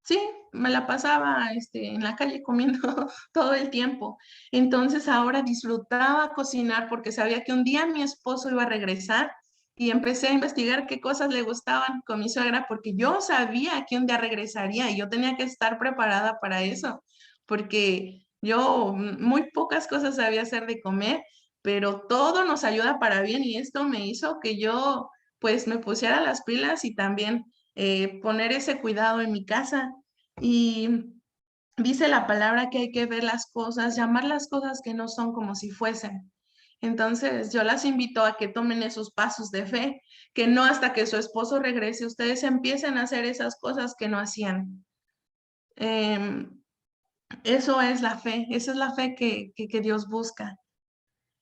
sí, me la pasaba en la calle comiendo todo el tiempo. Entonces ahora disfrutaba cocinar porque sabía que un día mi esposo iba a regresar y empecé a investigar qué cosas le gustaban con mi suegra porque yo sabía que un día regresaría y yo tenía que estar preparada para eso, porque yo muy pocas cosas sabía hacer de comer, pero todo nos ayuda para bien y esto me hizo que yo pues me pusiera las pilas y también poner ese cuidado en mi casa. Y dice la palabra que hay que ver las cosas, llamar las cosas que no son como si fuesen. Entonces, yo las invito a que tomen esos pasos de fe, que no hasta que su esposo regrese, ustedes empiecen a hacer esas cosas que no hacían. Eso es la fe, esa es la fe que Dios busca.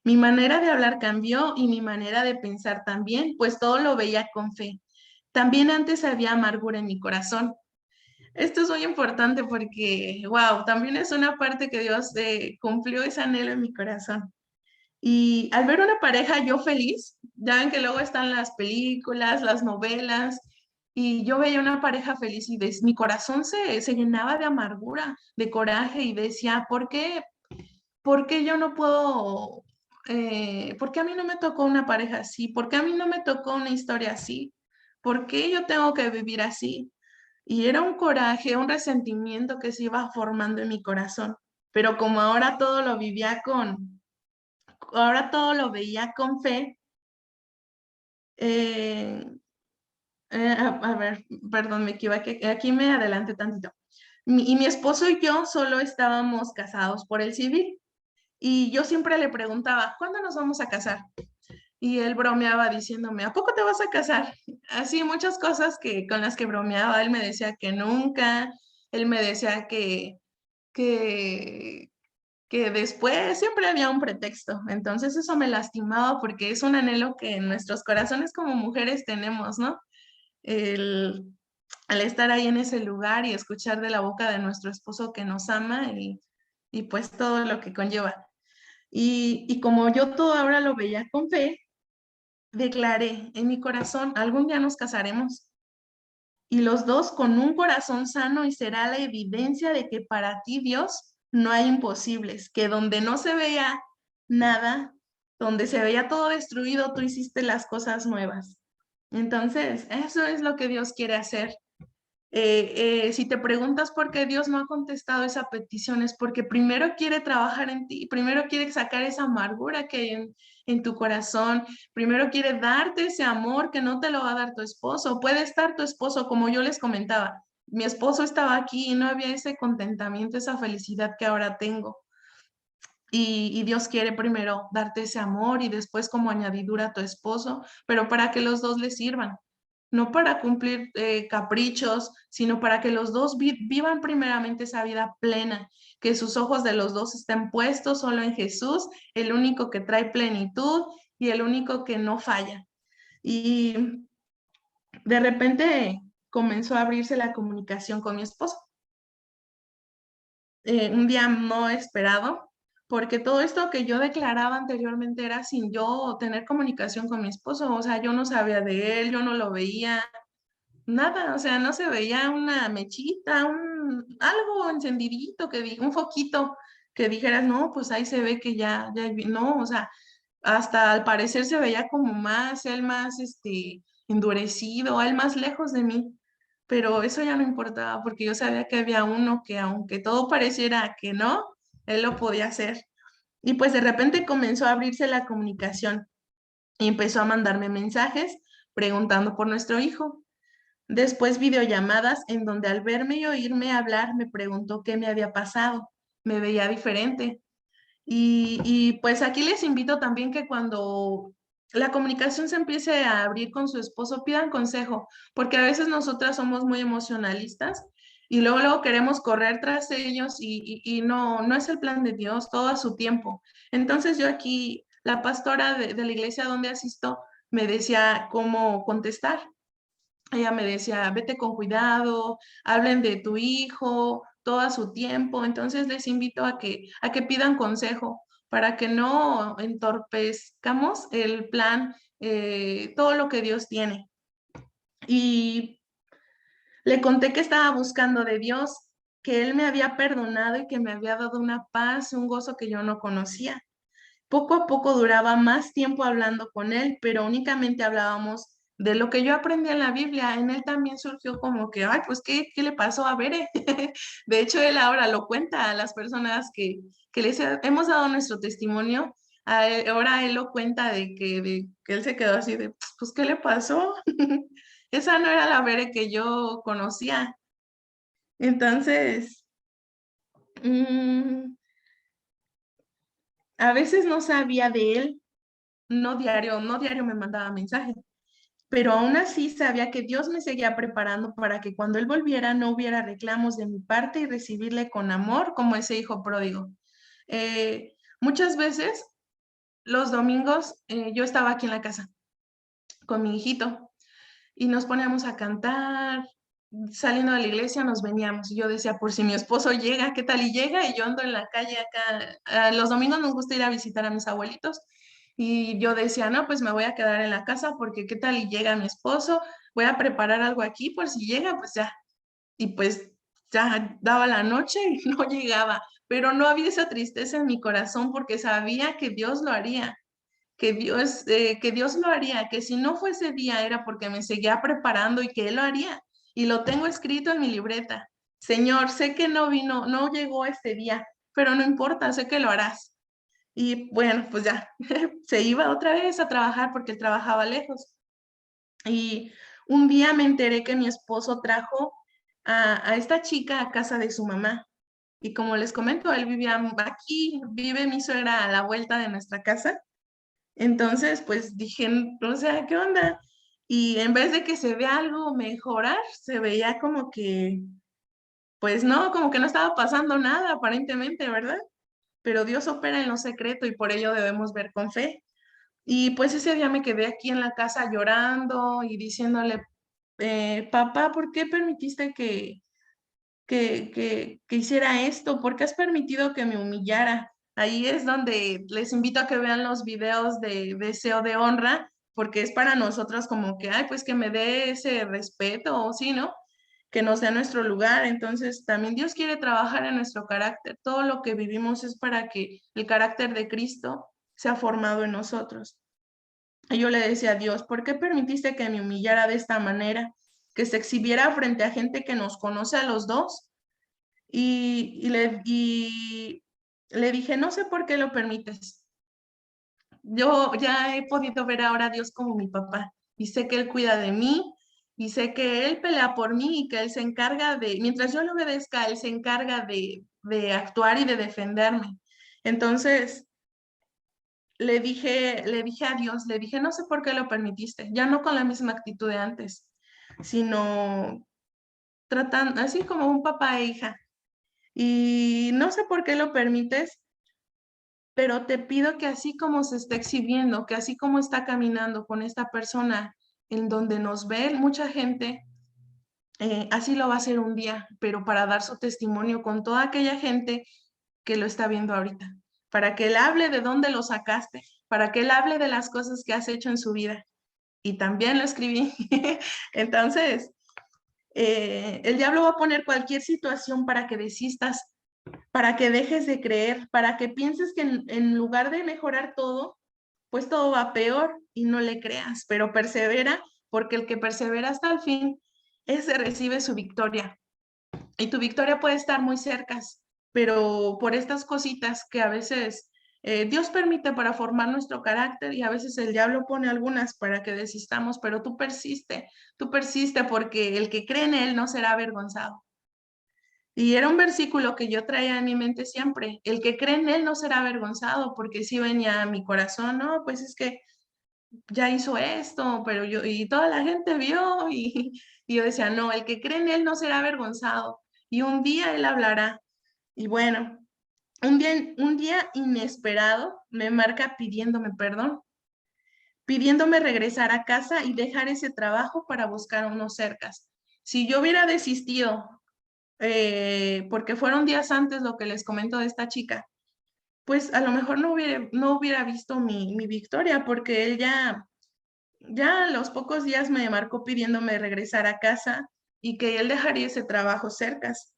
Mi manera de hablar cambió y mi manera de pensar también, pues todo lo veía con fe. También antes había amargura en mi corazón. Esto es muy importante porque, wow, también es una parte que Dios cumplió ese anhelo en mi corazón. Y al ver una pareja yo feliz, ya ven que luego están las películas, las novelas, y yo veía una pareja feliz y mi corazón se llenaba de amargura, de coraje y decía, ¿por qué yo no puedo, por qué a mí no me tocó una pareja así? ¿Por qué a mí no me tocó una historia así? ¿Por qué yo tengo que vivir así? Y era un coraje, un resentimiento que se iba formando en mi corazón. Pero como ahora todo lo veía con fe, eh, a ver, perdón, me equivoqué, aquí me adelanté tantito. Y mi esposo y yo solo estábamos casados por el civil. Y yo siempre le preguntaba, ¿cuándo nos vamos a casar? Y él bromeaba diciéndome, ¿a poco te vas a casar? Así muchas cosas con las que bromeaba. Él me decía que nunca, él me decía que, que después siempre había un pretexto. Entonces eso me lastimaba porque es un anhelo que en nuestros corazones como mujeres tenemos, ¿no? El, al estar ahí en ese lugar y escuchar de la boca de nuestro esposo que nos ama y pues todo lo que conlleva. Y como yo todo ahora lo veía con fe, declaré en mi corazón, algún día nos casaremos. Y los dos con un corazón sano y será la evidencia de que para ti, Dios, no hay imposibles, que donde no se veía nada, donde se veía todo destruido, tú hiciste las cosas nuevas. Entonces, eso es lo que Dios quiere hacer. Si te preguntas por qué Dios no ha contestado esa petición, es porque primero quiere trabajar en ti, primero quiere sacar esa amargura que hay en tu corazón, primero quiere darte ese amor que no te lo va a dar tu esposo. Puede estar tu esposo, como yo les comentaba, mi esposo estaba aquí y no había ese contentamiento, esa felicidad que ahora tengo. Y Dios quiere primero darte ese amor y después como añadidura a tu esposo, pero para que los dos le sirvan, no para cumplir caprichos, sino para que los dos vivan primeramente esa vida plena, que sus ojos de los dos estén puestos solo en Jesús, el único que trae plenitud y el único que no falla. Y de repente comenzó a abrirse la comunicación con mi esposo. Un día no esperado, porque todo esto que yo declaraba anteriormente era sin yo tener comunicación con mi esposo, o sea, yo no sabía de él, yo no lo veía, nada, o sea, no se veía una mechita, algo encendidito, un foquito que dijeras, no, pues ahí se ve que no, o sea, hasta al parecer se veía como él más, endurecido, él más lejos de mí, pero eso ya no importaba porque yo sabía que había uno que aunque todo pareciera que no, él lo podía hacer. Y pues de repente comenzó a abrirse la comunicación y empezó a mandarme mensajes preguntando por nuestro hijo. Después videollamadas en donde al verme y oírme hablar me preguntó qué me había pasado. Me veía diferente. Y pues aquí les invito también que cuando la comunicación se empiece a abrir con su esposo, pidan consejo, porque a veces nosotras somos muy emocionalistas y luego queremos correr tras ellos y no es el plan de Dios, todo a su tiempo. Entonces yo aquí, la pastora de la iglesia donde asisto, me decía cómo contestar. Ella me decía, vete con cuidado, hablen de tu hijo, todo a su tiempo. Entonces les invito a que pidan consejo para que no entorpezcamos el plan, todo lo que Dios tiene. Y le conté que estaba buscando de Dios, que Él me había perdonado y que me había dado una paz, un gozo que yo no conocía. Poco a poco duraba más tiempo hablando con él, pero únicamente hablábamos de lo que yo aprendí en la Biblia. En él también surgió como que, ay, pues, ¿qué le pasó a Bere? De hecho, él ahora lo cuenta a las personas que hemos dado nuestro testimonio. Ahora él lo cuenta de que él se quedó así de, pues, ¿qué le pasó? Esa no era la Bere que yo conocía. Entonces, mm, a veces no sabía de él no diario, no diario me mandaba mensaje, pero aún así sabía que Dios me seguía preparando para que cuando Él volviera no hubiera reclamos de mi parte y recibirle con amor como ese hijo pródigo. Muchas veces los domingos yo estaba aquí en la casa con mi hijito y nos poníamos a cantar. Saliendo de la iglesia nos veníamos y yo decía, por si mi esposo llega, ¿qué tal? Y llega y yo ando en la calle acá. Los domingos nos gusta ir a visitar a mis abuelitos y yo decía, no, pues me voy a quedar en la casa porque ¿qué tal? Y llega mi esposo, voy a preparar algo aquí por si llega, pues ya. Y pues ya daba la noche y no llegaba, pero no había esa tristeza en mi corazón porque sabía que Dios lo haría, que Dios lo haría, que si no fue ese día era porque me seguía preparando y que Él lo haría. Y lo tengo escrito en mi libreta. Señor, sé que no vino, no llegó este día, pero no importa, sé que lo harás. Y bueno, pues ya, se iba otra vez a trabajar porque él trabajaba lejos. Y un día me enteré que mi esposo trajo a esta chica a casa de su mamá. Y como les comento, él vivía aquí, vive mi suegra a la vuelta de nuestra casa. Entonces, pues dije, o sea, ¿qué onda? Y en vez de que se vea algo mejorar, se veía como que, pues no, como que no estaba pasando nada aparentemente, ¿verdad? Pero Dios opera en lo secreto y por ello debemos ver con fe. Y pues ese día me quedé aquí en la casa llorando y diciéndole, papá, ¿por qué permitiste que hiciera esto? ¿Por qué has permitido que me humillara? Ahí es donde les invito a que vean los videos de deseo de honra, porque es para nosotros como que, ay, pues que me dé ese respeto, o sí, ¿no? Que nos dé nuestro lugar. Entonces, también Dios quiere trabajar en nuestro carácter. Todo lo que vivimos es para que el carácter de Cristo sea formado en nosotros. Y yo le decía a Dios, ¿por qué permitiste que me humillara de esta manera? Que se exhibiera frente a gente que nos conoce a los dos. Y le dije, no sé por qué lo permites. Yo ya he podido ver ahora a Dios como mi papá y sé que Él cuida de mí y sé que Él pelea por mí y que Él se encarga de, mientras yo le obedezca, Él se encarga de actuar y de defenderme. Entonces, le dije a Dios, le dije, no sé por qué lo permitiste, ya no con la misma actitud de antes, sino tratando, así como un papá e hija. Y no sé por qué lo permites, pero te pido que así como se está exhibiendo, que así como está caminando con esta persona en donde nos ve mucha gente, así lo va a hacer un día, pero para dar su testimonio con toda aquella gente que lo está viendo ahorita, para que él hable de dónde lo sacaste, para que él hable de las cosas que has hecho en su vida. Y también lo escribí. Entonces, el diablo va a poner cualquier situación para que desistas, para que dejes de creer, para que pienses que en lugar de mejorar todo, pues todo va peor y no le creas, pero persevera, porque el que persevera hasta el fin, ese recibe su victoria. Y tu victoria puede estar muy cerca, pero por estas cositas que a veces Dios permite para formar nuestro carácter y a veces el diablo pone algunas para que desistamos, pero tú persiste porque el que cree en Él no será avergonzado. Y era un versículo que yo traía en mi mente siempre, el que cree en Él no será avergonzado, porque si venía a mi corazón, no, pues es que ya hizo esto, pero yo, y toda la gente vio, y yo decía, no, el que cree en Él no será avergonzado, y un día Él hablará. Y bueno, un día inesperado me marca pidiéndome perdón, pidiéndome regresar a casa y dejar ese trabajo para buscar unos cercas. Si yo hubiera desistido, porque fueron días antes lo que les comento de esta chica, pues a lo mejor no hubiera visto mi victoria, porque él ya a los pocos días me marcó pidiéndome regresar a casa y que él dejaría ese trabajo cercas.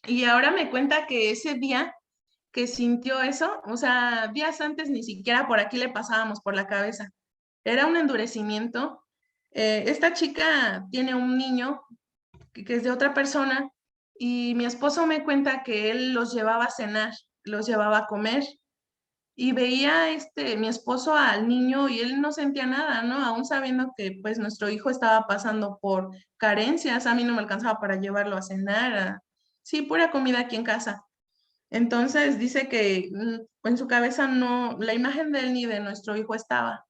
Y ahora me cuenta que ese día que sintió eso, o sea, días antes ni siquiera por aquí le pasábamos por la cabeza. Era un endurecimiento. Esta chica tiene un niño que es de otra persona y mi esposo me cuenta que él los llevaba a cenar, los llevaba a comer y veía mi esposo al niño y él no sentía nada, ¿no? Aún sabiendo que pues nuestro hijo estaba pasando por carencias, a mí no me alcanzaba para llevarlo a cenar, sí, pura comida aquí en casa. Entonces dice que en su cabeza no, la imagen de él ni de nuestro hijo estaba.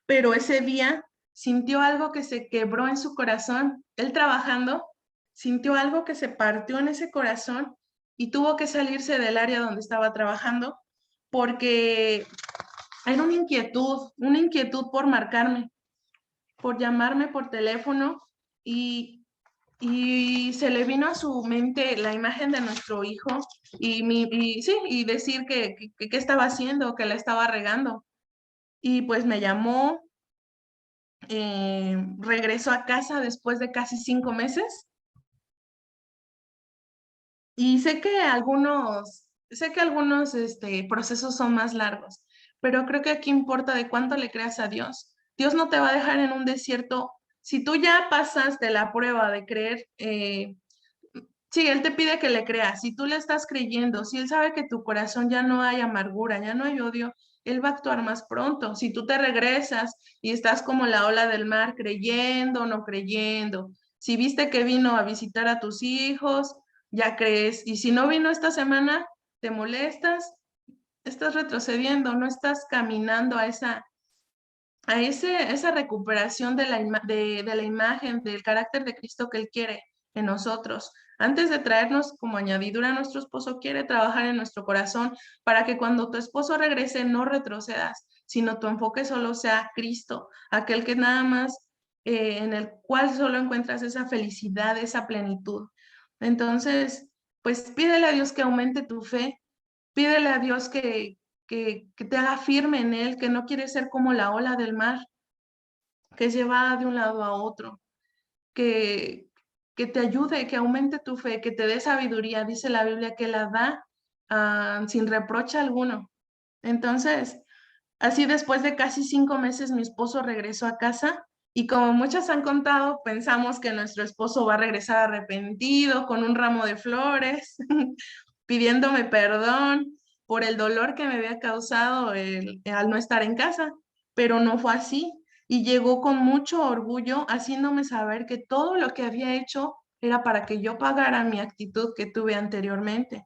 Pero ese día sintió algo que se quebró en su corazón. Él trabajando, sintió algo que se partió en ese corazón y tuvo que salirse del área donde estaba trabajando porque era una inquietud por marcarme, por llamarme por teléfono y, y se le vino a su mente la imagen de nuestro hijo y decir que estaba haciendo, que la estaba regando. Y pues me llamó, regresó a casa después de casi 5 meses y sé que algunos procesos son más largos, pero creo que aquí importa de cuánto le creas a Dios. Dios no te va a dejar en un desierto. Si tú ya pasaste la prueba de creer, sí, Él te pide que le creas. Si tú le estás creyendo, si Él sabe que tu corazón ya no hay amargura, ya no hay odio, Él va a actuar más pronto. Si tú te regresas y estás como la ola del mar, creyendo o no creyendo, si viste que vino a visitar a tus hijos, ya crees. Y si no vino esta semana, te molestas, estás retrocediendo, no estás caminando esa recuperación de la imagen, del carácter de Cristo que Él quiere en nosotros. Antes de traernos como añadidura a nuestro esposo, quiere trabajar en nuestro corazón para que cuando tu esposo regrese no retrocedas, sino tu enfoque solo sea Cristo, aquel que nada más, en el cual solo encuentras esa felicidad, esa plenitud. Entonces, pues pídele a Dios que aumente tu fe, pídele a Dios que te haga firme en Él, que no quiere ser como la ola del mar, que lleva de un lado a otro, que, que te ayude, que aumente tu fe, que te dé sabiduría. Dice la Biblia que la da sin reproche alguno. Entonces, así después de casi 5 meses, mi esposo regresó a casa y como muchas han contado, pensamos que nuestro esposo va a regresar arrepentido, con un ramo de flores, pidiéndome perdón por el dolor que me había causado al no estar en casa, pero no fue así. Y llegó con mucho orgullo, haciéndome saber que todo lo que había hecho era para que yo pagara mi actitud que tuve anteriormente.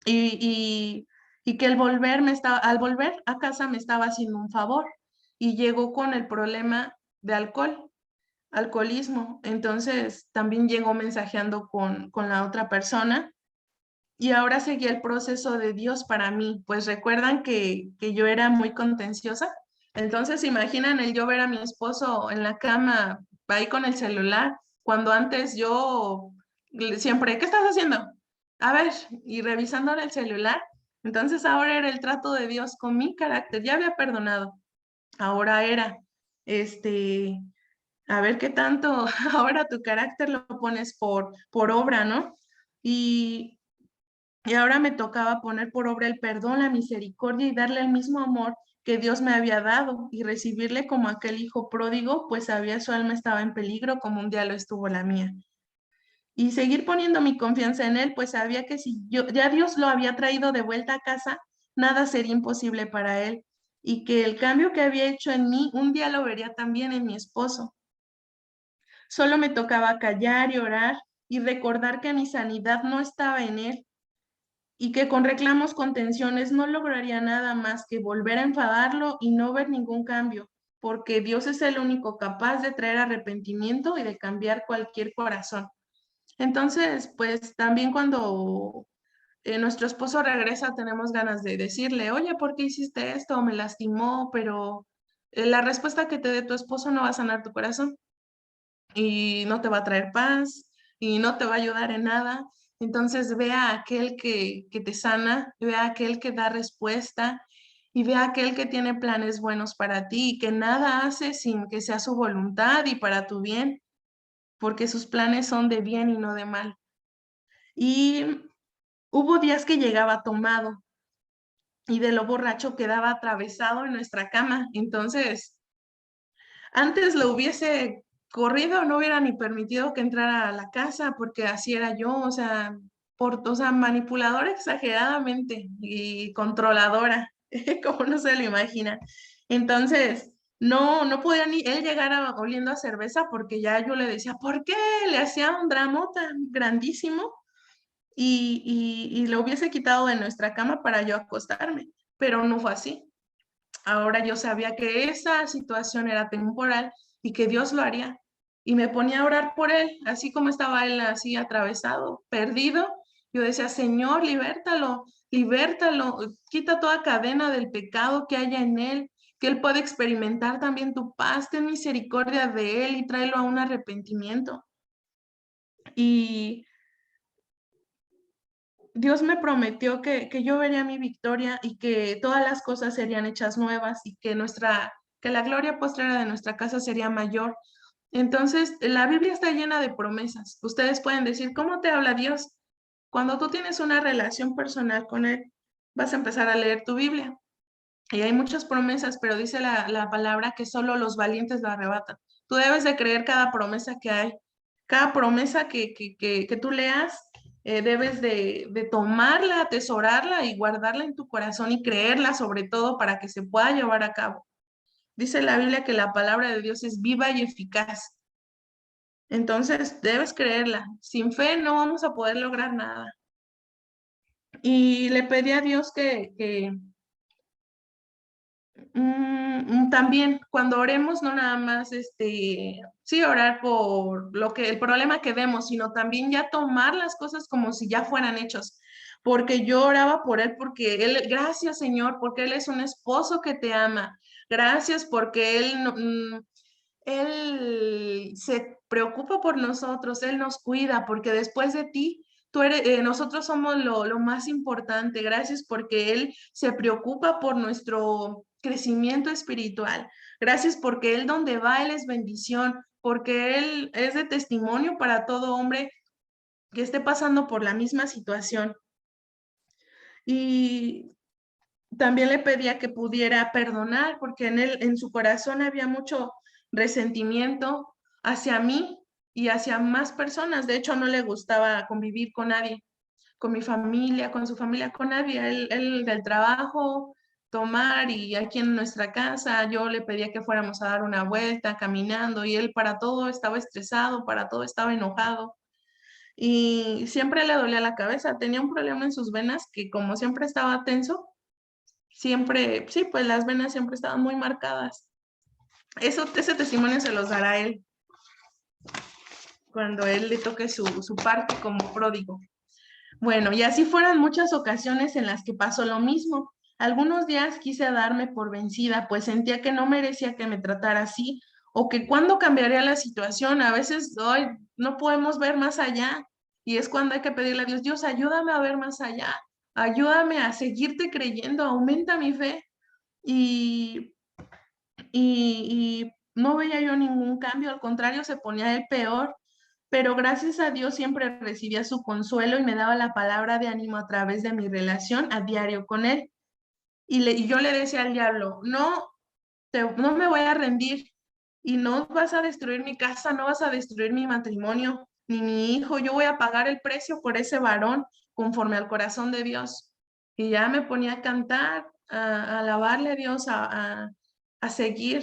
Y, y, y que al volver a casa me estaba haciendo un favor. Y llegó con el problema de alcoholismo. Entonces también llegó mensajeando con la otra persona y ahora seguía el proceso de Dios para mí, pues recuerdan que yo era muy contenciosa. Entonces, imaginan el yo ver a mi esposo en la cama, ahí con el celular, cuando antes yo siempre, ¿qué estás haciendo? A ver, y revisándole el celular. Entonces, ahora era el trato de Dios con mi carácter. Ya había perdonado, ahora era, este, a ver qué tanto ahora tu carácter lo pones por obra, ¿no? Y y ahora me tocaba poner por obra el perdón, la misericordia y darle el mismo amor que Dios me había dado y recibirle como aquel hijo pródigo, pues sabía su alma estaba en peligro como un día lo estuvo la mía. Y seguir poniendo mi confianza en él, pues sabía que si yo ya Dios lo había traído de vuelta a casa, nada sería imposible para él y que el cambio que había hecho en mí un día lo vería también en mi esposo. Solo me tocaba callar y orar y recordar que mi sanidad no estaba en él y que con reclamos, contenciones no lograría nada más que volver a enfadarlo y no ver ningún cambio, porque Dios es el único capaz de traer arrepentimiento y de cambiar cualquier corazón. Entonces, pues también cuando nuestro esposo regresa, tenemos ganas de decirle, oye, ¿por qué hiciste esto? Me lastimó, pero la respuesta que te dé tu esposo no va a sanar tu corazón y no te va a traer paz y no te va a ayudar en nada. Entonces ve a aquel que te sana, ve a aquel que da respuesta y ve a aquel que tiene planes buenos para ti y que nada hace sin que sea su voluntad y para tu bien, porque sus planes son de bien y no de mal. Y hubo días que llegaba tomado y de lo borracho quedaba atravesado en nuestra cama. Entonces, antes lo hubiese corrido, no hubiera ni permitido que entrara a la casa, porque así era yo, o sea, manipuladora exageradamente y controladora, como no se lo imagina. Entonces, no podía ni él llegar oliendo a cerveza porque ya yo le decía, ¿por qué? Le hacía un drama tan grandísimo y lo hubiese quitado de nuestra cama para yo acostarme, pero no fue así. Ahora yo sabía que esa situación era temporal y que Dios lo haría. Y me ponía a orar por él, así como estaba él así atravesado, perdido. Yo decía, Señor, libértalo, libértalo, quita toda cadena del pecado que haya en él, que él pueda experimentar también tu paz, ten misericordia de él y tráelo a un arrepentimiento. Y Dios me prometió que yo vería mi victoria y que todas las cosas serían hechas nuevas y que la gloria postrera de nuestra casa sería mayor. Entonces, la Biblia está llena de promesas. Ustedes pueden decir, ¿cómo te habla Dios? Cuando tú tienes una relación personal con Él, vas a empezar a leer tu Biblia. Y hay muchas promesas, pero dice la palabra que solo los valientes la arrebatan. Tú debes de creer cada promesa que hay. Cada promesa que tú leas, debes de tomarla, atesorarla y guardarla en tu corazón y creerla sobre todo para que se pueda llevar a cabo. Dice la Biblia que la palabra de Dios es viva y eficaz. Entonces, debes creerla. Sin fe no vamos a poder lograr nada. Y le pedí a Dios que también cuando oremos, no nada más, sí, orar por el problema que vemos, sino también ya tomar las cosas como si ya fueran hechos. Porque yo oraba por él, porque él, gracias Señor, porque él es un esposo que te ama. Gracias porque él, él se preocupa por nosotros, él nos cuida, porque después de ti, nosotros somos lo más importante. Gracias porque él se preocupa por nuestro crecimiento espiritual. Gracias porque Él donde va, Él es bendición, porque Él es de testimonio para todo hombre que esté pasando por la misma situación. Y también le pedía que pudiera perdonar, porque en su corazón había mucho resentimiento hacia mí y hacia más personas. De hecho, no le gustaba convivir con nadie, con mi familia, con su familia, con nadie. Él del trabajo, tomar y aquí en nuestra casa yo le pedía que fuéramos a dar una vuelta caminando y él para todo estaba estresado, para todo estaba enojado y siempre le dolía la cabeza. Tenía un problema en sus venas que como siempre estaba tenso, siempre, sí, pues las venas siempre estaban muy marcadas. Ese testimonio se los dará él cuando él le toque su parte como pródigo. Bueno, y así fueron muchas ocasiones en las que pasó lo mismo. Algunos días quise darme por vencida, pues sentía que no merecía que me tratara así, o que cuando cambiaría la situación, a veces hoy no podemos ver más allá, y es cuando hay que pedirle a Dios, Dios, ayúdame a ver más allá, ayúdame a seguirte creyendo, aumenta mi fe, y, y no veía yo ningún cambio, al contrario, se ponía el peor, pero gracias a Dios siempre recibía su consuelo y me daba la palabra de ánimo a través de mi relación a diario con él. Y yo le decía al diablo, no, no me voy a rendir y no vas a destruir mi casa, no vas a destruir mi matrimonio, ni mi hijo, yo voy a pagar el precio por ese varón conforme al corazón de Dios. Y ya me ponía a cantar, a alabarle a Dios, a seguir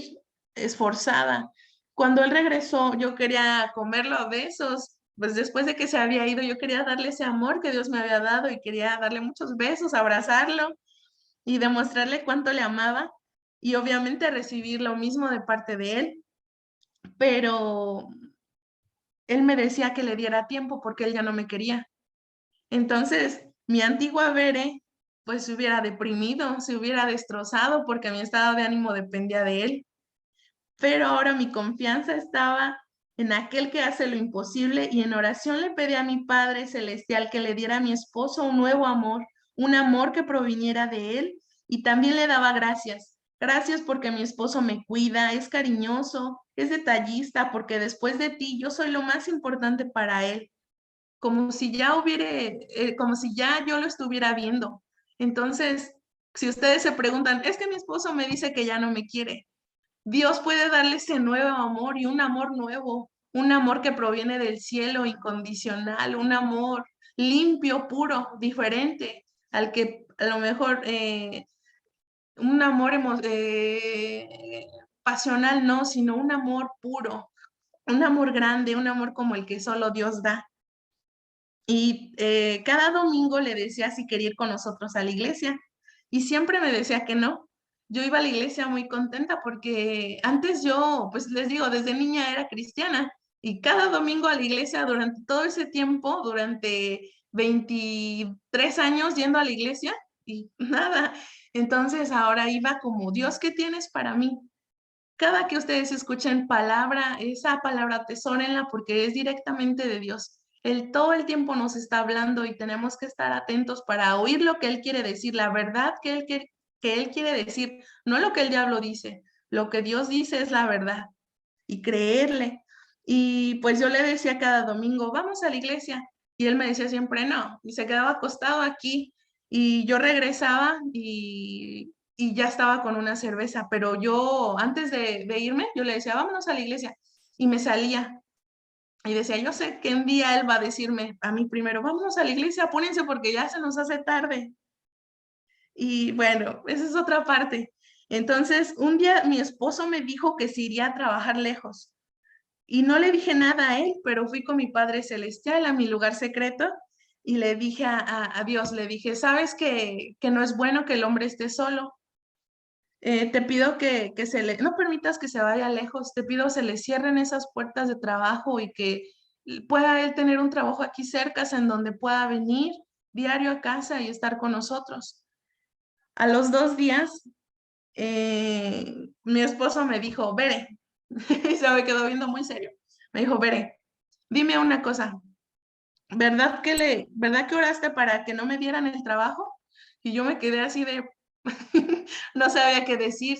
esforzada. Cuando él regresó, yo quería comerlo a besos. Pues después de que se había ido, yo quería darle ese amor que Dios me había dado y quería darle muchos besos, abrazarlo y demostrarle cuánto le amaba y obviamente recibir lo mismo de parte de él, pero él me decía que le diera tiempo porque él ya no me quería. Entonces, mi antigua Bere, pues se hubiera deprimido, se hubiera destrozado porque mi estado de ánimo dependía de él. Pero ahora mi confianza estaba en aquel que hace lo imposible y en oración le pedí a mi Padre Celestial que le diera a mi esposo un nuevo amor, un amor que proviniera de él y también le daba gracias. Gracias porque mi esposo me cuida, es cariñoso, es detallista, porque después de ti yo soy lo más importante para él, como si ya como si ya yo lo estuviera viendo. Entonces, si ustedes se preguntan, es que mi esposo me dice que ya no me quiere. Dios puede darle ese nuevo amor y un amor nuevo, un amor que proviene del cielo incondicional, un amor limpio, puro, diferente al que a lo mejor un amor pasional no, sino un amor puro, un amor grande, un amor como el que solo Dios da. Y cada domingo le decía si quería ir con nosotros a la iglesia y siempre me decía que no. Yo iba a la iglesia muy contenta porque antes yo, pues les digo, desde niña era cristiana y cada domingo a la iglesia durante todo ese tiempo, durante 23 años yendo a la iglesia y nada. Entonces ahora iba como, Dios, ¿qué tienes para mí? Cada que ustedes escuchen palabra, esa palabra atesórenla porque es directamente de Dios. Él todo el tiempo nos está hablando y tenemos que estar atentos para oír lo que Él quiere decir, la verdad que Él quiere decir, no lo que el diablo dice. Lo que Dios dice es la verdad y creerle. Y pues yo le decía cada domingo, vamos a la iglesia. Y él me decía siempre no. Y se quedaba acostado aquí. Y yo regresaba y ya estaba con una cerveza. Pero yo, antes de irme, yo le decía, vámonos a la iglesia. Y me salía. Y decía, yo sé que un día él va a decirme a mí primero, vámonos a la iglesia, apúrense porque ya se nos hace tarde. Y bueno, esa es otra parte. Entonces, un día mi esposo me dijo que se iría a trabajar lejos. Y no le dije nada a él, pero fui con mi Padre Celestial a mi lugar secreto y le dije a Dios, le dije, sabes que no es bueno que el hombre esté solo. Te pido que no permitas que se vaya lejos, te pido se le cierren esas puertas de trabajo y que pueda él tener un trabajo aquí cerca en donde pueda venir diario a casa y estar con nosotros. A los 2 días, mi esposo me dijo, Bere, y se me quedó viendo muy serio. Me dijo, Bere, dime una cosa, ¿verdad que oraste para que no me dieran el trabajo? Y yo me quedé así de, no sabía qué decir,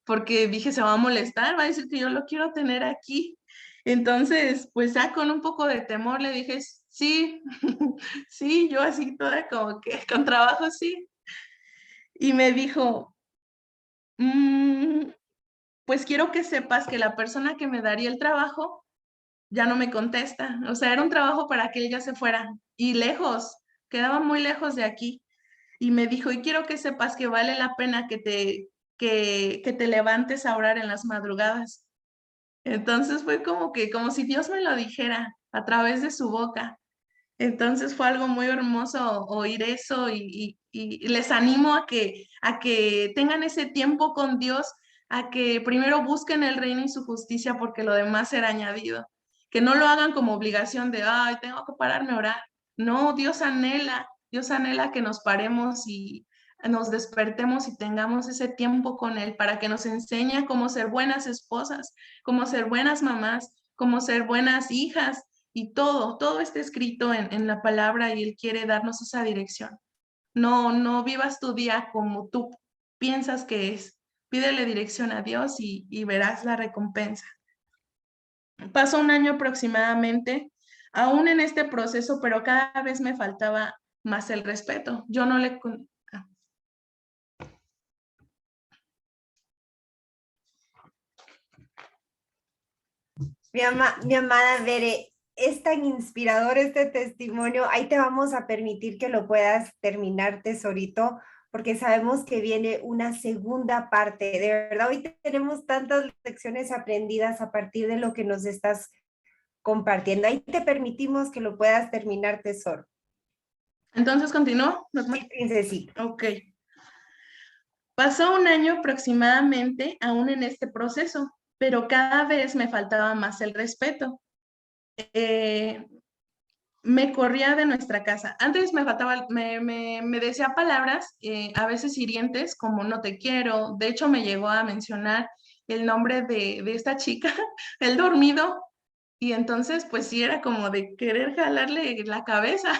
porque dije, se va a molestar, va a decir que yo lo quiero tener aquí. Entonces, pues ya con un poco de temor le dije, sí, sí, yo así toda como que con trabajo sí. Y me dijo, "Mm, pues quiero que sepas que la persona que me daría el trabajo ya no me contesta. O sea, era un trabajo para que él ya se fuera. Y lejos, quedaba muy lejos de aquí. Y me dijo, y quiero que sepas que vale la pena que te levantes a orar en las madrugadas. Entonces fue como que, como si Dios me lo dijera a través de su boca. Entonces fue algo muy hermoso oír eso y les animo a que tengan ese tiempo con Dios, a que primero busquen el reino y su justicia porque lo demás será añadido. Que no lo hagan como obligación de, ay, tengo que pararme a orar. No, Dios anhela que nos paremos y nos despertemos y tengamos ese tiempo con Él para que nos enseñe cómo ser buenas esposas, cómo ser buenas mamás, cómo ser buenas hijas y todo está escrito en la palabra y Él quiere darnos esa dirección. No, no vivas tu día como tú piensas que es. Pídele dirección a Dios y verás la recompensa. Pasó un año aproximadamente, aún en este proceso, pero cada vez me faltaba más el respeto. Yo no le... Mi amada Bere, es tan inspirador este testimonio. Ahí te vamos a permitir que lo puedas terminar, tesorito, porque sabemos que viene una segunda parte. De verdad, hoy tenemos tantas lecciones aprendidas a partir de lo que nos estás compartiendo. Ahí te permitimos que lo puedas terminar, tesoro. Entonces, ¿continúo? Sí, princesita. Ok. Pasó un año aproximadamente aún en este proceso, pero cada vez me faltaba más el respeto. Eh, Me corría de nuestra casa. Antes me faltaba, me decía palabras a veces hirientes como no te quiero. De hecho, me llegó a mencionar el nombre de esta chica, el dormido. Y entonces, pues sí, era como de querer jalarle la cabeza,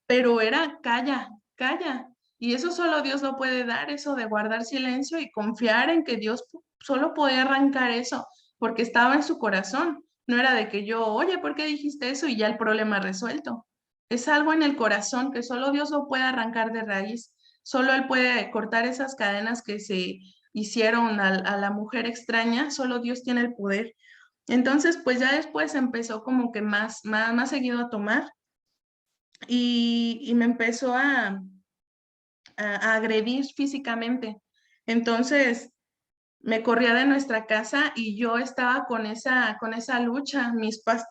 pero era calla, calla. Y eso solo Dios lo puede dar, eso de guardar silencio y confiar en que Dios solo podía arrancar eso, porque estaba en su corazón. No era de que yo, oye, ¿por qué dijiste eso? Y ya el problema resuelto. Es algo en el corazón que solo Dios lo puede arrancar de raíz. Solo Él puede cortar esas cadenas que se hicieron a la mujer extraña. Solo Dios tiene el poder. Entonces, pues ya después empezó como que más seguido a tomar y me empezó a agredir físicamente. Entonces, me corría de nuestra casa y yo estaba con esa lucha.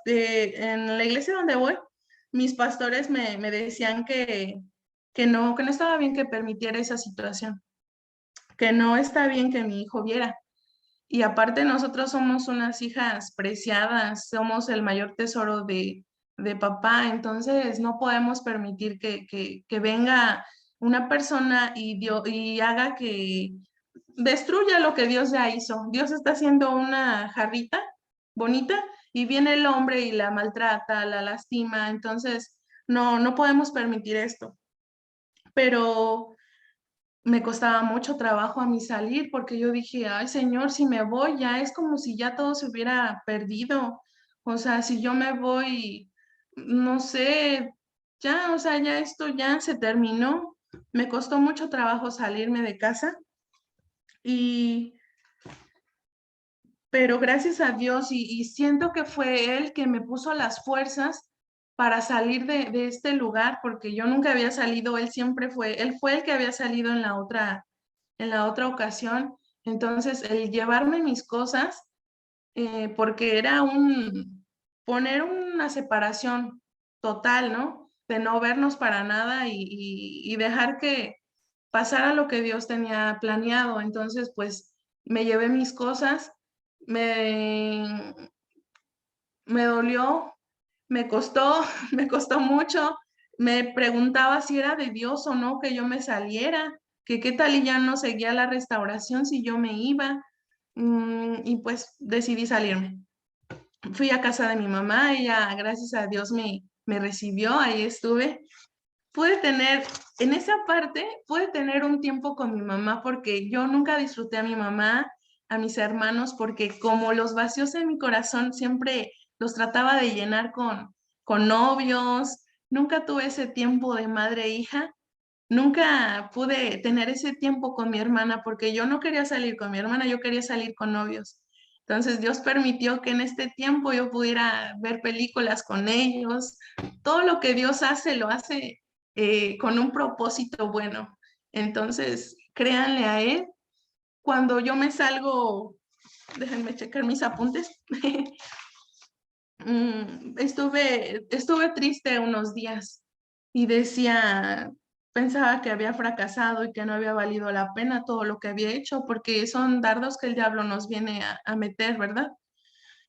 En la iglesia donde voy, mis pastores me decían que no estaba bien que permitiera esa situación, que no está bien que mi hijo viera. Y aparte nosotros somos unas hijas preciadas, somos el mayor tesoro de papá, entonces no podemos permitir que venga una persona y haga que destruya lo que Dios ya hizo. Dios está haciendo una jarrita bonita y viene el hombre y la maltrata, la lastima, entonces no podemos permitir esto. Pero me costaba mucho trabajo a mí salir porque yo dije, ay Señor, si me voy ya es como si ya todo se hubiera perdido. O sea, si yo me voy, no sé, ya, o sea, ya esto ya se terminó. Me costó mucho trabajo salirme de casa y, pero gracias a Dios y siento que fue Él que me puso las fuerzas para salir de este lugar porque yo nunca había salido, Él fue el que había salido en la otra ocasión. Entonces, el llevarme mis cosas, porque era poner una separación total, ¿no? De no vernos para nada y dejar que pasara lo que Dios tenía planeado. Entonces, pues, me llevé mis cosas, me, me dolió, me costó, me costó mucho. Me preguntaba si era de Dios o no que yo me saliera, que qué tal y ya no seguía la restauración si yo me iba. Y pues decidí salirme. Fui a casa de mi mamá, ella, gracias a Dios, me recibió, ahí estuve. Pude tener, en esa parte, pude tener un tiempo con mi mamá porque yo nunca disfruté a mi mamá, a mis hermanos, porque como los vacíos en mi corazón siempre los trataba de llenar con novios, nunca tuve ese tiempo de madre e hija, nunca pude tener ese tiempo con mi hermana porque yo no quería salir con mi hermana, yo quería salir con novios. Entonces Dios permitió que en este tiempo yo pudiera ver películas con ellos. Todo lo que Dios hace, lo hace con un propósito bueno. Entonces, créanle a Él. Cuando yo me salgo, déjenme checar mis apuntes. Estuve triste unos días y decía, pensaba que había fracasado y que no había valido la pena todo lo que había hecho, porque son dardos que el diablo nos viene a meter, ¿verdad?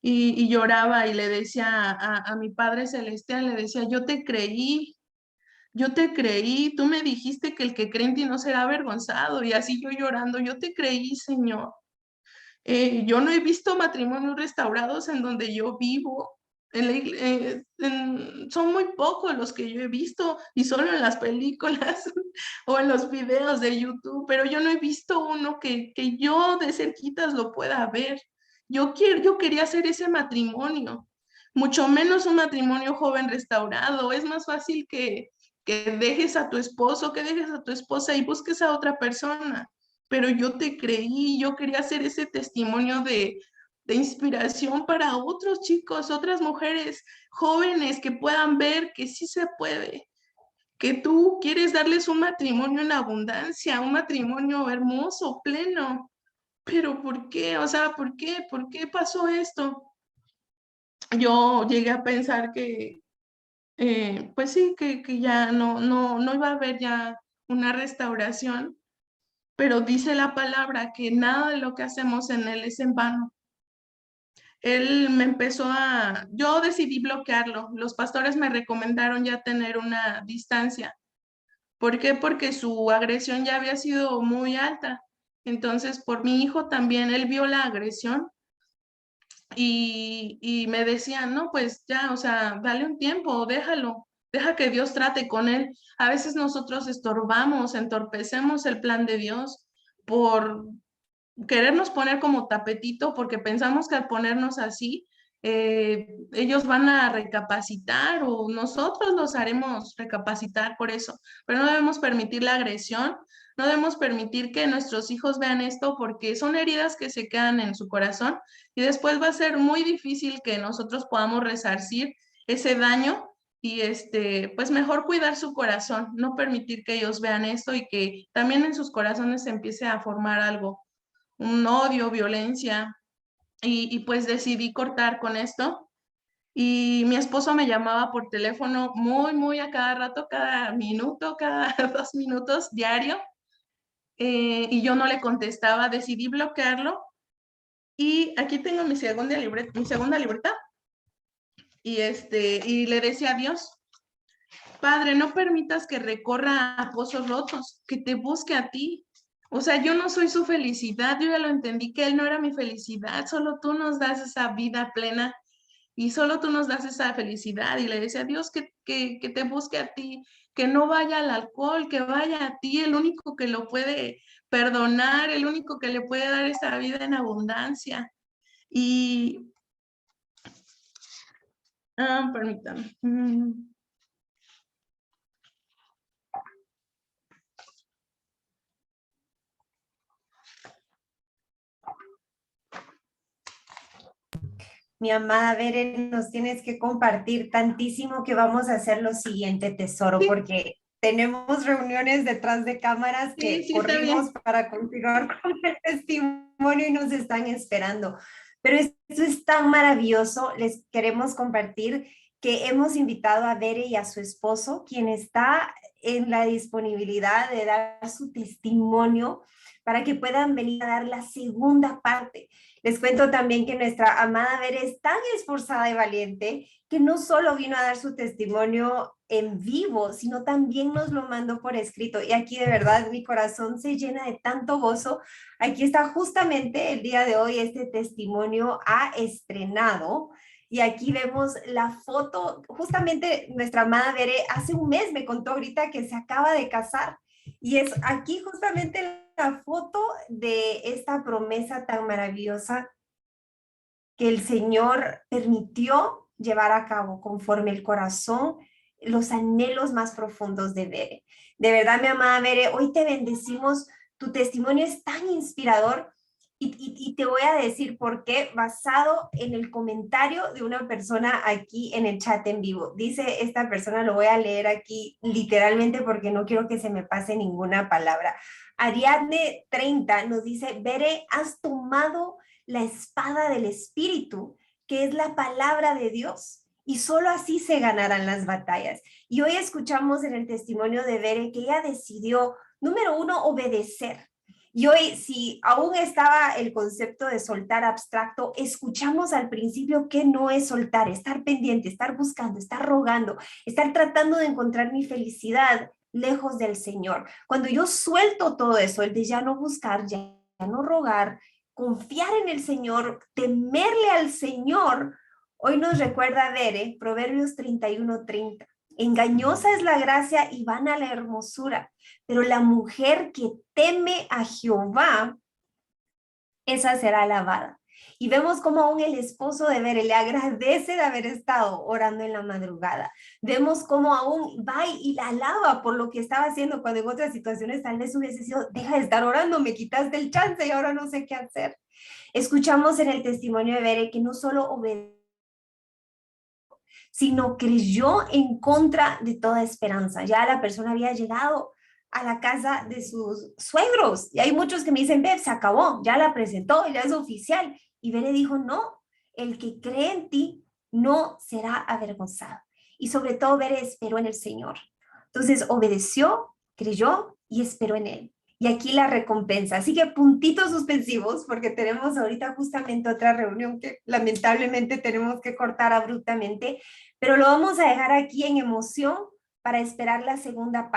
Y lloraba y le decía a mi Padre Celestial, le decía, yo te creí, tú me dijiste que el que cree en ti no será avergonzado, y así yo llorando, yo te creí, Señor. Yo no he visto matrimonios restaurados en donde yo vivo. Son muy pocos los que yo he visto y solo en las películas o en los videos de YouTube, pero yo no he visto uno que yo de cerquitas lo pueda ver. Yo quería hacer ese matrimonio, mucho menos un matrimonio joven restaurado. Es más fácil que dejes a tu esposo, que dejes a tu esposa y busques a otra persona, pero yo te creí, yo quería hacer ese testimonio de inspiración para otros chicos, otras mujeres jóvenes que puedan ver que sí se puede, que tú quieres darles un matrimonio en abundancia, un matrimonio hermoso, pleno. Pero ¿por qué? O sea, ¿por qué? ¿Por qué pasó esto? Yo llegué a pensar que, pues sí, que ya no iba a haber ya una restauración, pero dice la palabra que nada de lo que hacemos en Él es en vano. Él me empezó yo decidí bloquearlo. Los pastores me recomendaron ya tener una distancia. ¿Por qué? Porque su agresión ya había sido muy alta. Entonces, por mi hijo también, él vio la agresión y me decían, no, pues ya, o sea, dale un tiempo, déjalo, deja que Dios trate con él. A veces nosotros estorbamos, entorpecemos el plan de Dios por querernos poner como tapetito porque pensamos que al ponernos así, ellos van a recapacitar o nosotros los haremos recapacitar por eso, pero no debemos permitir la agresión, no debemos permitir que nuestros hijos vean esto porque son heridas que se quedan en su corazón y después va a ser muy difícil que nosotros podamos resarcir ese daño y pues mejor cuidar su corazón, no permitir que ellos vean esto y que también en sus corazones se empiece a formar algo, un odio, violencia, y pues decidí cortar con esto. y mi esposo me llamaba por teléfono muy a cada rato, cada minuto, cada 2 minutos diario, y yo no le contestaba, decidí bloquearlo y aquí tengo mi segunda libreta y le decía a Dios, Padre, no permitas que recorra a pozos rotos, que te busque a ti. O sea, yo no soy su felicidad, yo ya lo entendí que Él no era mi felicidad, solo tú nos das esa vida plena y solo tú nos das esa felicidad. Y le decía a Dios que te busque a ti, que no vaya al alcohol, que vaya a ti, el único que lo puede perdonar, el único que le puede dar esa vida en abundancia. Y, permítame. Mi amada Bere, nos tienes que compartir tantísimo que vamos a hacer lo siguiente, tesoro, Sí, porque tenemos reuniones detrás de cámaras sí, que sí, está corrimos bien. para continuar con el testimonio y nos están esperando. Pero esto es tan maravilloso, les queremos compartir que hemos invitado a Bere y a su esposo, quien está en la disponibilidad de dar su testimonio para que puedan venir a dar la segunda parte. Les cuento también que nuestra amada Bere es tan esforzada y valiente que no solo vino a dar su testimonio en vivo, sino también nos lo mandó por escrito. Y aquí de verdad mi corazón se llena de tanto gozo. Aquí está justamente el día de hoy este testimonio ha estrenado. Y aquí vemos la foto, justamente nuestra amada Bere hace un mes me contó ahorita que se acaba de casar. Y es aquí justamente la foto de esta promesa tan maravillosa que el Señor permitió llevar a cabo conforme el corazón, los anhelos más profundos de Bere. De verdad, mi amada Bere, hoy te bendecimos. Tu testimonio es tan inspirador y te voy a decir por qué, basado en el comentario de una persona aquí en el chat en vivo. Dice esta persona, lo voy a leer aquí literalmente porque no quiero que se me pase ninguna palabra. Ariadne 30 nos dice, Bere, has tomado la espada del Espíritu, que es la palabra de Dios. Y solo así se ganarán las batallas. Y hoy escuchamos en el testimonio de Bere que ella decidió, número uno, obedecer. Y hoy, si aún estaba el concepto de soltar abstracto, escuchamos al principio que no es soltar, estar pendiente, estar buscando, estar rogando, estar tratando de encontrar mi felicidad lejos del Señor. Cuando yo suelto todo eso, el de ya no buscar, ya no rogar, confiar en el Señor, temerle al Señor, hoy nos recuerda Bere, Proverbios 31:30. Engañosa es la gracia y vana la hermosura, pero la mujer que teme a Jehová, esa será alabada. Y vemos como aún el esposo de Bere le agradece de haber estado orando en la madrugada. Vemos como aún va y la alaba por lo que estaba haciendo cuando en otras situaciones tal vez hubiese sido, deja de estar orando, me quitaste el chance y ahora no sé qué hacer. Escuchamos en el testimonio de Bere que no solo obedeció, sino creyó en contra de toda esperanza. Ya la persona había llegado a la casa de sus suegros. Y hay muchos que me dicen, Beb, se acabó, ya la presentó, ya es oficial. Y Bere dijo, no, el que cree en ti no será avergonzado. Y sobre todo Bere esperó en el Señor. Entonces obedeció, creyó y esperó en él. Y aquí la recompensa. Así que puntitos suspensivos, porque tenemos ahorita justamente otra reunión que lamentablemente tenemos que cortar abruptamente, pero lo vamos a dejar aquí en emoción para esperar la segunda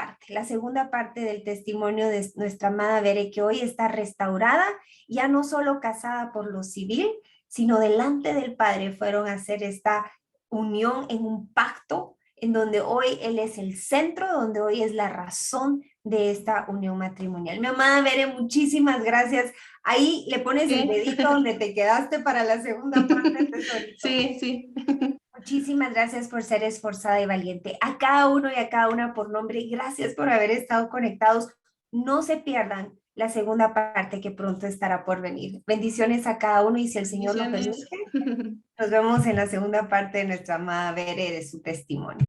parte del testimonio de nuestra amada Bere, que hoy está restaurada, ya no solo casada por lo civil, sino delante del Padre fueron a hacer esta unión en un pacto en donde hoy Él es el centro, donde hoy es la razón de esta unión matrimonial. Mi amada Bere, muchísimas gracias. Ahí le pones el Sí, dedito donde te quedaste para la segunda parte, tesorito. sí, sí. Muchísimas gracias por ser esforzada y valiente. A cada uno y a cada una por nombre, gracias por haber estado conectados. No se pierdan la segunda parte que pronto estará por venir. Bendiciones a cada uno y si el Señor lo Bendiciones. permite, nos vemos en la segunda parte de nuestra amada Bere de su testimonio.